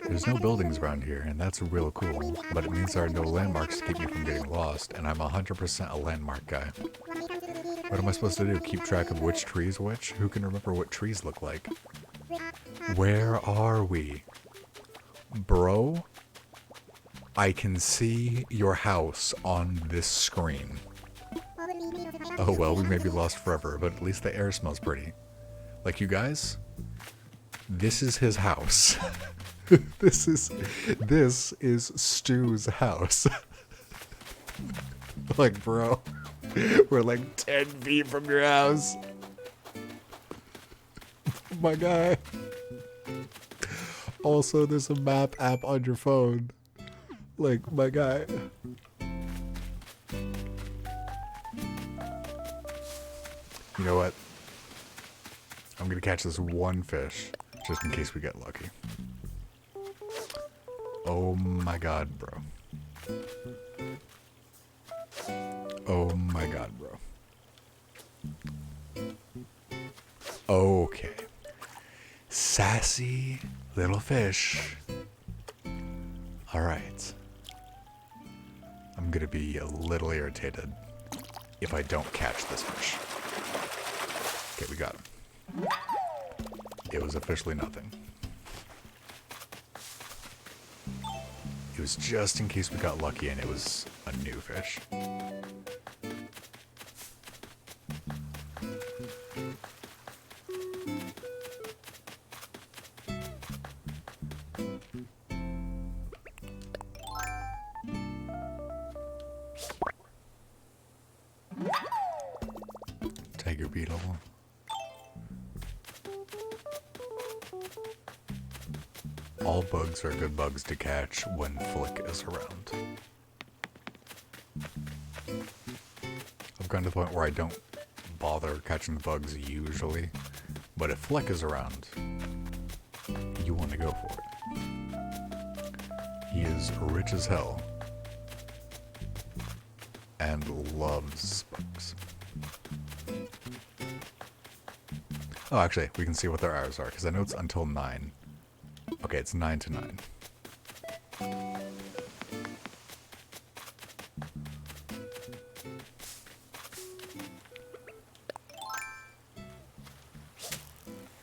There's no buildings around here, and that's real cool, but it means there are no landmarks to keep me from getting lost, and I'm 100% a landmark guy. What am I supposed to do? Keep track of which tree's which? Who can remember what trees look like? Where are we? Bro, I can see your house on this screen. Oh well, we may be lost forever, but at least the air smells pretty. Like, you guys, this is his house. This is Stu's house. Like, bro, we're like 10 feet from your house. My guy. Also, there's a map app on your phone. Like, my guy. You know what? I'm gonna catch this one fish, just in case we get lucky. Oh my god, bro. Oh my god, bro. Okay. Sassy little fish. Alright. I'm gonna be a little irritated if I don't catch this fish. Okay, we got him. It was officially nothing. It was just in case we got lucky and it was a new fish. Tiger beetle. All bugs are good bugs to catch when Flick is around. I've gotten to the point where I don't bother catching the bugs usually, but if Flick is around, you want to go for it. he is rich as hell and loves bugs. Oh, actually, we can see what their hours are, because I know it's until 9. Okay, it's 9 to 9.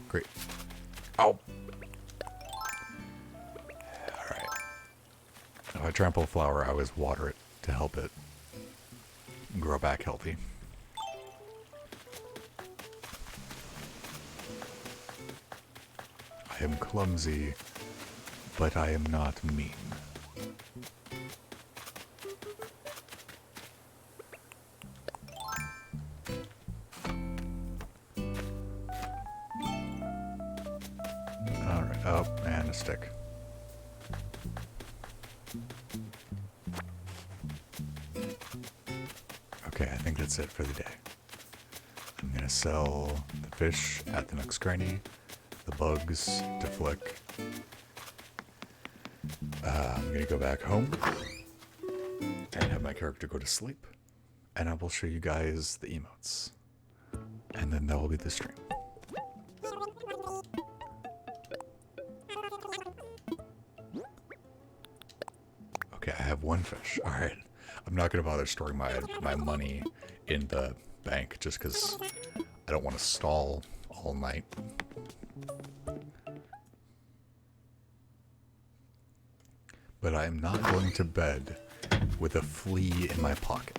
Great. Oh! Alright. If I trample a flower, I always water it to help it grow back healthy. I am clumsy, but I am not mean. Alright, oh, and a stick. Okay, I think that's it for the day. I'm gonna sell the fish at the next granny, the bugs to Flick. I'm gonna go back home and have my character go to sleep, and I will show you guys the emotes, and then that will be the stream. Okay, I have one fish. All right, I'm not gonna bother storing my money in the bank just because I don't want to stall all night. But I am not going to bed with a flea in my pocket.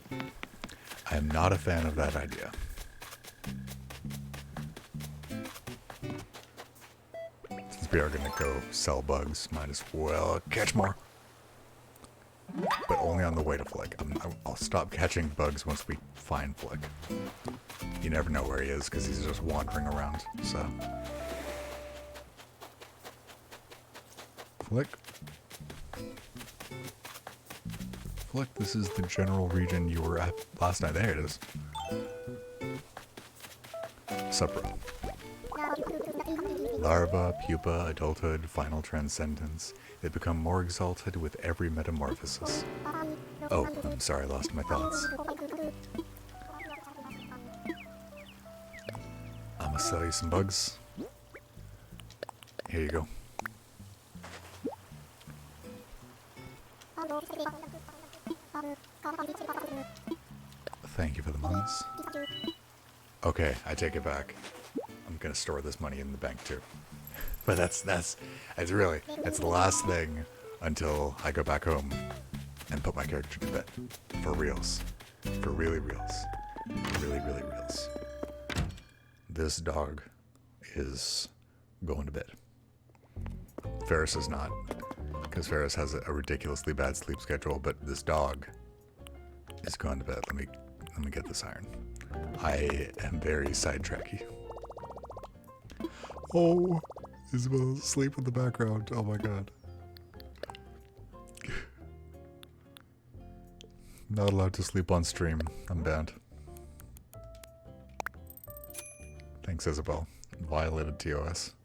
I am not a fan of that idea. Since we are going to go sell bugs, might as well catch more. But only on the way to Flick. I'll stop catching bugs once we find Flick. You never know where he is because he's just wandering around, so. Flick. Flick, this is the general region you were at last night. There it is. Supra. Larva, pupa, adulthood, final transcendence. They become more exalted with every metamorphosis. Oh, I'm sorry, I lost my thoughts. I'm gonna sell you some bugs. Here you go. Thank you for the monies. Okay, I take it back. I'm gonna store this money in the bank too. But that's the last thing until I go back home and put my character to bed. For reals. For really reals. Really, really reals. This dog is going to bed. Ferris is not, because Ferris has a ridiculously bad sleep schedule, but this dog is going to bed. Let me get this iron. I am very sidetracky. Oh, Isabel's asleep in the background. Oh my god. Not allowed to sleep on stream. I'm banned. Thanks, Isabel. Violated TOS.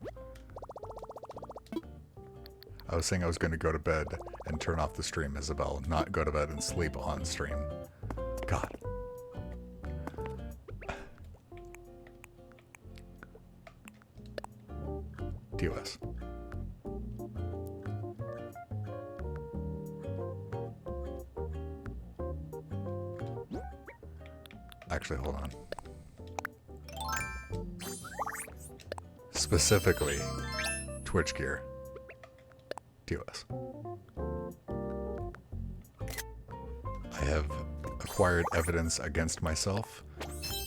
I was saying I was going to go to bed and turn off the stream, Isabel, not go to bed and sleep on stream. God. TOS. Actually, hold on. Specifically, Twitch gear. TOS. I have acquired evidence against myself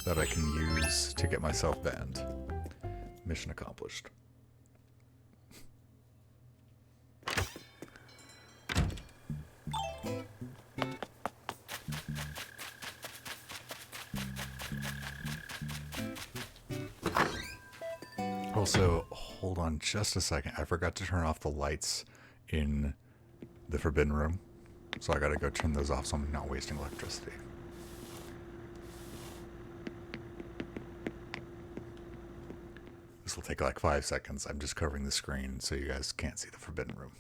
that I can use to get myself banned. Mission accomplished. Also, hold on just a second. I forgot to turn off the lights in the Forbidden Room. So I gotta go turn those off so I'm not wasting electricity. This will take like 5 seconds. I'm just covering the screen so you guys can't see the Forbidden Room.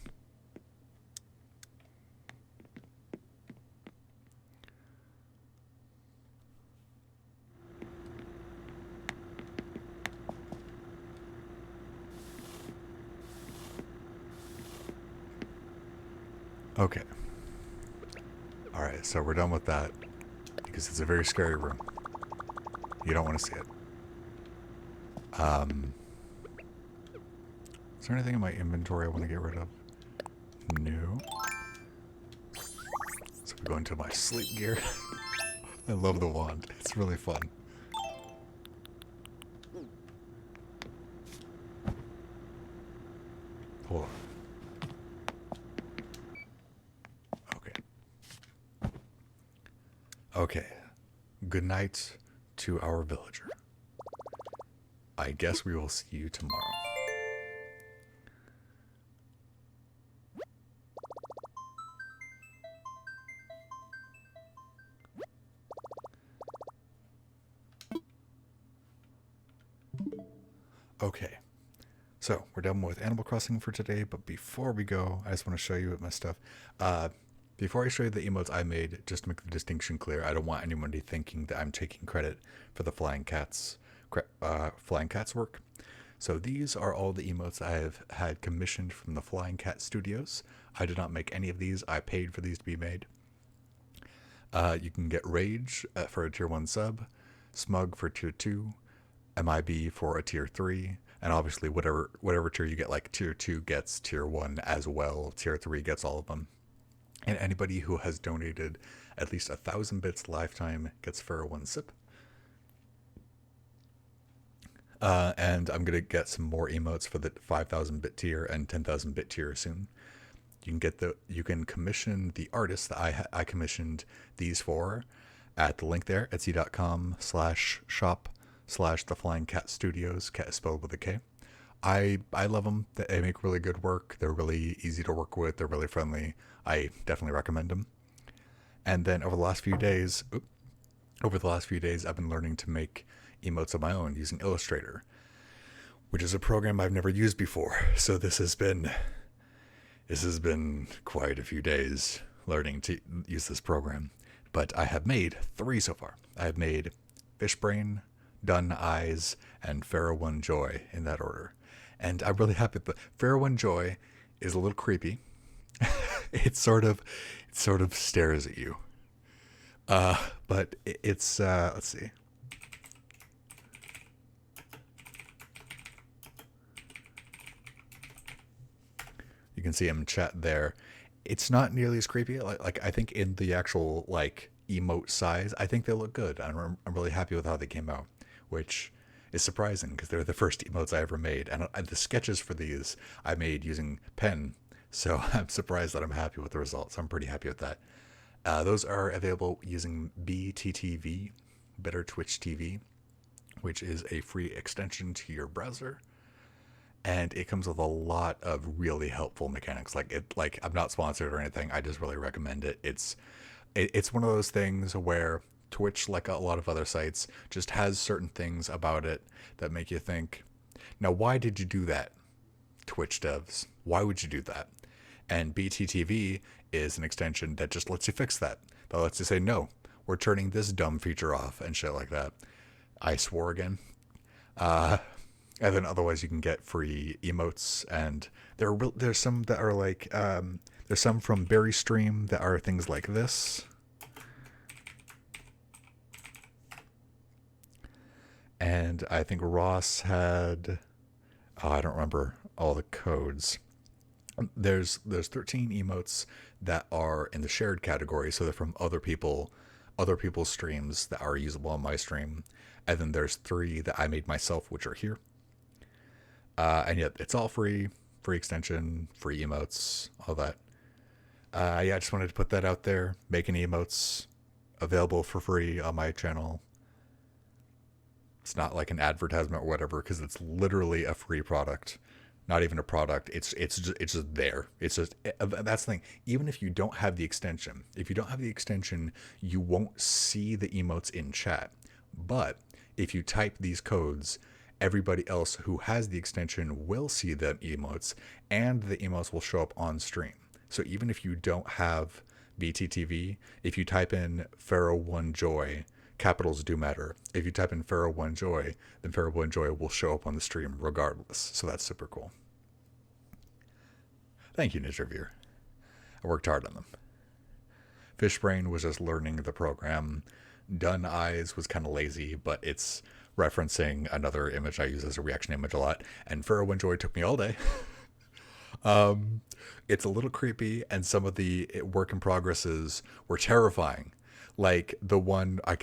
Okay. Alright, so we're done with that. Because it's a very scary room. You don't want to see it. Is there anything in my inventory I want to get rid of? No. So we go into my sleep gear. I love the wand. It's really fun. Hold on. Okay. Okay. Good night to our villager. I guess we will see you tomorrow. Okay. So, we're done with Animal Crossing for today, but before we go, I just want to show you my stuff. Before I show you the emotes I made, just to make the distinction clear, I don't want anybody thinking that I'm taking credit for the Flying Cats work. So these are all the emotes I have had commissioned from the Flying Cat Studios. I did not make any of these. I paid for these to be made. You can get Rage for a tier 1 sub, Smug for tier 2, MIB for a tier 3, and obviously whatever tier you get, like tier 2 gets tier 1 as well, tier 3 gets all of them. And anybody who has donated at least 1,000 bits lifetime gets Pharaoh 1 sip. And I'm going to get some more emotes for the 5,000 bit tier and 10,000 bit tier soon. You can commission the artists that I commissioned these for at the link there, etsy.com/shop/the Flying Cat Studios. Cat is spelled with a K. I love them. They make really good work. They're really easy to work with. They're really friendly. I definitely recommend them. And then over the last few days, I've been learning to make emotes of my own using Illustrator, which is a program I've never used before. So this has been quite a few days learning to use this program. But I have made 3 so far. I have made Fishbrain, Dun Eyes, and Pharaoh 1 Joy in that order. And I'm really happy. But Pharaoh 1 Joy is a little creepy. It sort of stares at you. But it's let's see. You can see him in chat there. It's not nearly as creepy. Like I think in the actual like emote size, I think they look good. I'm really happy with how they came out, which is surprising because they're the first emotes I ever made. And the sketches for these I made using pen, so I'm surprised that I'm happy with the results. I'm pretty happy with that. Those are available using BTTV, Better Twitch TV, which is a free extension to your browser. And it comes with a lot of really helpful mechanics. Like I'm not sponsored or anything. I just really recommend it. It's one of those things where Twitch, like a lot of other sites, just has certain things about it that make you think, now why did you do that, Twitch devs? Why would you do that? And BTTV is an extension that just lets you fix that. That lets you say, no, we're turning this dumb feature off and shit like that. I swore again. And then otherwise you can get free emotes, and there's some that are like there's some from Berry Stream that are things like this. And I think Ross had I don't remember all the codes. There's 13 emotes that are in the shared category, so they're from other people's streams that are usable on my stream. And then there's 3 that I made myself, which are here. And yet it's all free extension, free emotes, all that. Yeah, I just wanted to put that out there. Making emotes available for free on my channel. It's not like an advertisement or whatever, because it's literally a free product. Not even a product. It's just there. It's just that's the thing. Even if you don't have the extension, you won't see the emotes in chat. But if you type these codes, everybody else who has the extension will see the emotes, and the emotes will show up on stream. So even if you don't have BTTV, if you type in Pharaoh 1 Joy, capitals do matter. If you type in Pharaoh 1 Joy, then Pharaoh 1 Joy will show up on the stream regardless. So that's super cool. Thank you, Ninja Viewer. I worked hard on them. Fishbrain was just learning the program. Done Eyes was kind of lazy, but it's referencing another image I use as a reaction image a lot. And Furrow and Joy took me all day. It's a little creepy, and some of the work in progresses were terrifying. Like the one I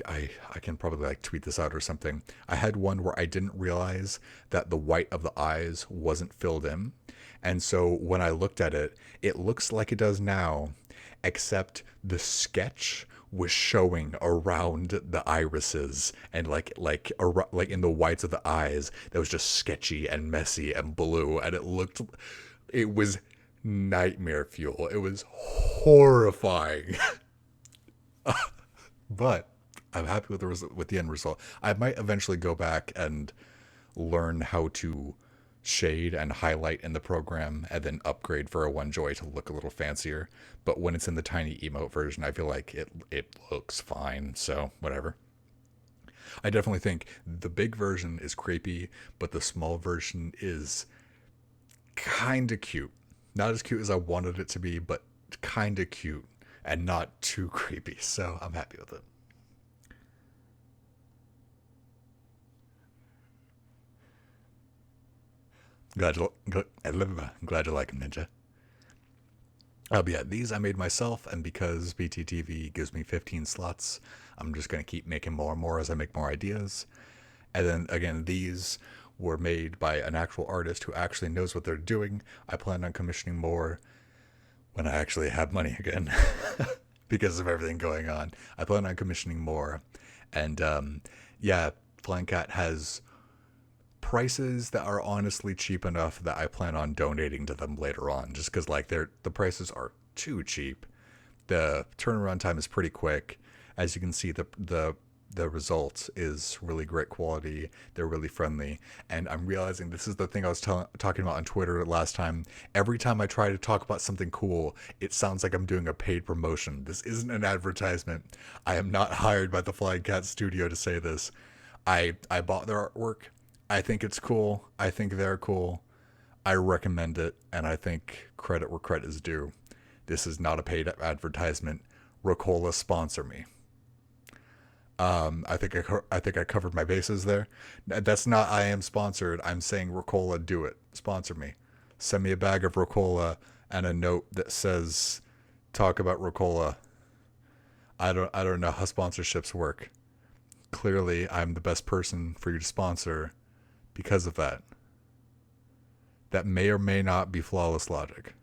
can probably like tweet this out or something. I had one where I didn't realize that the white of the eyes wasn't filled in. And so when I looked at it, it looks like it does now, except the sketch was showing around the irises and like in the whites of the eyes that was just sketchy and messy and blue, and it was nightmare fuel. It was horrifying. But I'm happy with the end result. I might eventually go back and learn how to shade and highlight in the program and then upgrade for a One Joy to look a little fancier. But when it's in the tiny emote version, I feel like it looks fine. So whatever. I definitely think the big version is creepy, but the small version is kind of cute. Not as cute as I wanted it to be, but kind of cute and not too creepy. So I'm happy with it. I'm glad you like them, Ninja. But yeah, these I made myself, and because BTTV gives me 15 slots, I'm just going to keep making more and more as I make more ideas. And then again, these were made by an actual artist who actually knows what they're doing. I plan on commissioning more when I actually have money again because of everything going on. I plan on commissioning more. And yeah, Flying Cat has prices that are honestly cheap enough that I plan on donating to them later on, just because like the prices are too cheap. The turnaround time is pretty quick. As you can see, the result is really great quality. They're really friendly. And I'm realizing this is the thing I was talking about on Twitter last time. Every time I try to talk about something cool, it sounds like I'm doing a paid promotion. This isn't an advertisement. I am not hired by the Flying Cat Studio to say this. I bought their artwork. I think it's cool. I think they're cool. I recommend it. And I think credit where credit is due. This is not a paid advertisement. Rocola, sponsor me. I think I covered my bases there. That's not I am sponsored. I'm saying Rocola, do it. Sponsor me. Send me a bag of Rocola and a note that says talk about Rocola. I don't know how sponsorships work. Clearly, I'm the best person for you to sponsor because of that. That may or may not be flawless logic,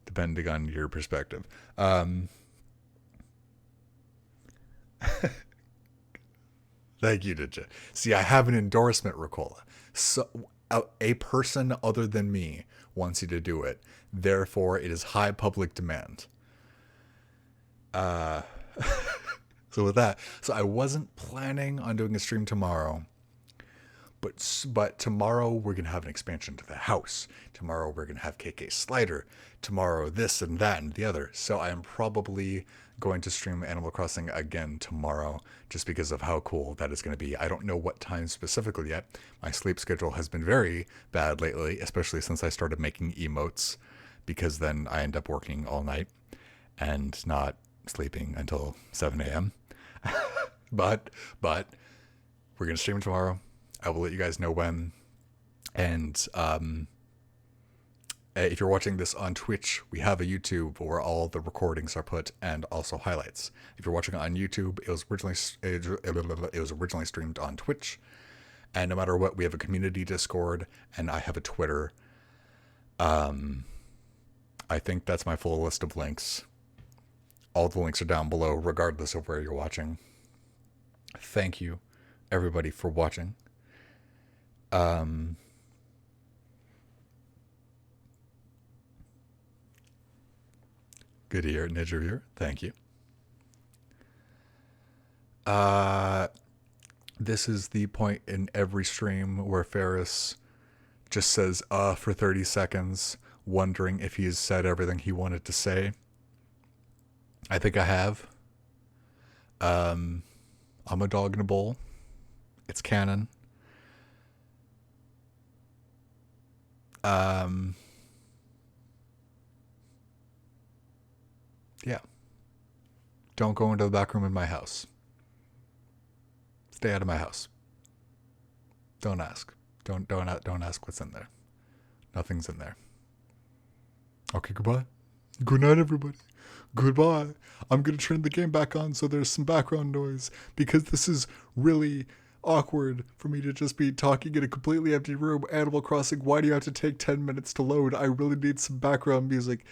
depending on your perspective. Thank you, Ninja. See, I have an endorsement, Ricola. So a person other than me wants you to do it. Therefore, it is high public demand. Uh, so with that, so I wasn't planning on doing a stream tomorrow. But tomorrow we're gonna have an expansion to the house. Tomorrow we're gonna have KK Slider. Tomorrow this and that and the other. So I am probably going to stream Animal Crossing again tomorrow, just because of how cool that is going to be. I don't know what time specifically yet. My sleep schedule has been very bad lately, especially since I started making emotes, because then I end up working all night and not sleeping until 7 a.m. but we're gonna stream tomorrow. I will let you guys know when. And if you're watching this on Twitch, we have a YouTube where all the recordings are put and also highlights. If you're watching on YouTube, it was originally streamed on Twitch. And no matter what, we have a community Discord and I have a Twitter. I think that's my full list of links. All the links are down below, regardless of where you're watching. Thank you, everybody, for watching. Good to hear, Ninja here. Thank you. This is the point in every stream where Ferris just says for 30 seconds, wondering if he's said everything he wanted to say. I think I have. I'm a dog in a bowl. It's canon. Yeah. Don't go into the back room in my house. Stay out of my house. Don't ask. Don't ask what's in there. Nothing's in there. Okay, goodbye. Good night, everybody. Goodbye. I'm going to turn the game back on so there's some background noise because this is really awkward for me to just be talking in a completely empty room. Animal Crossing, why do you have to take 10 minutes to load? I really need some background music.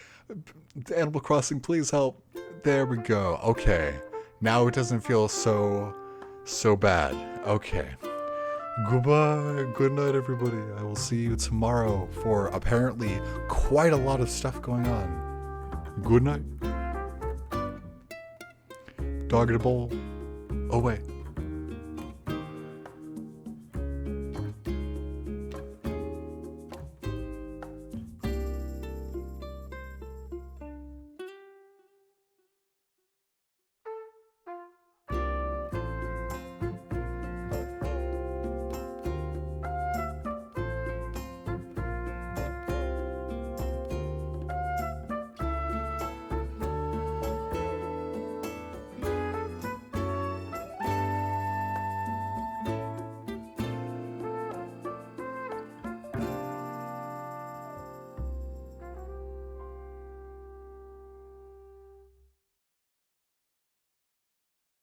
Animal Crossing, please help. There we go. Okay. Now it doesn't feel so bad. Okay. Goodbye. Good night, everybody. I will see you tomorrow for apparently quite a lot of stuff going on. Good night. Dog in a bowl. Oh, wait.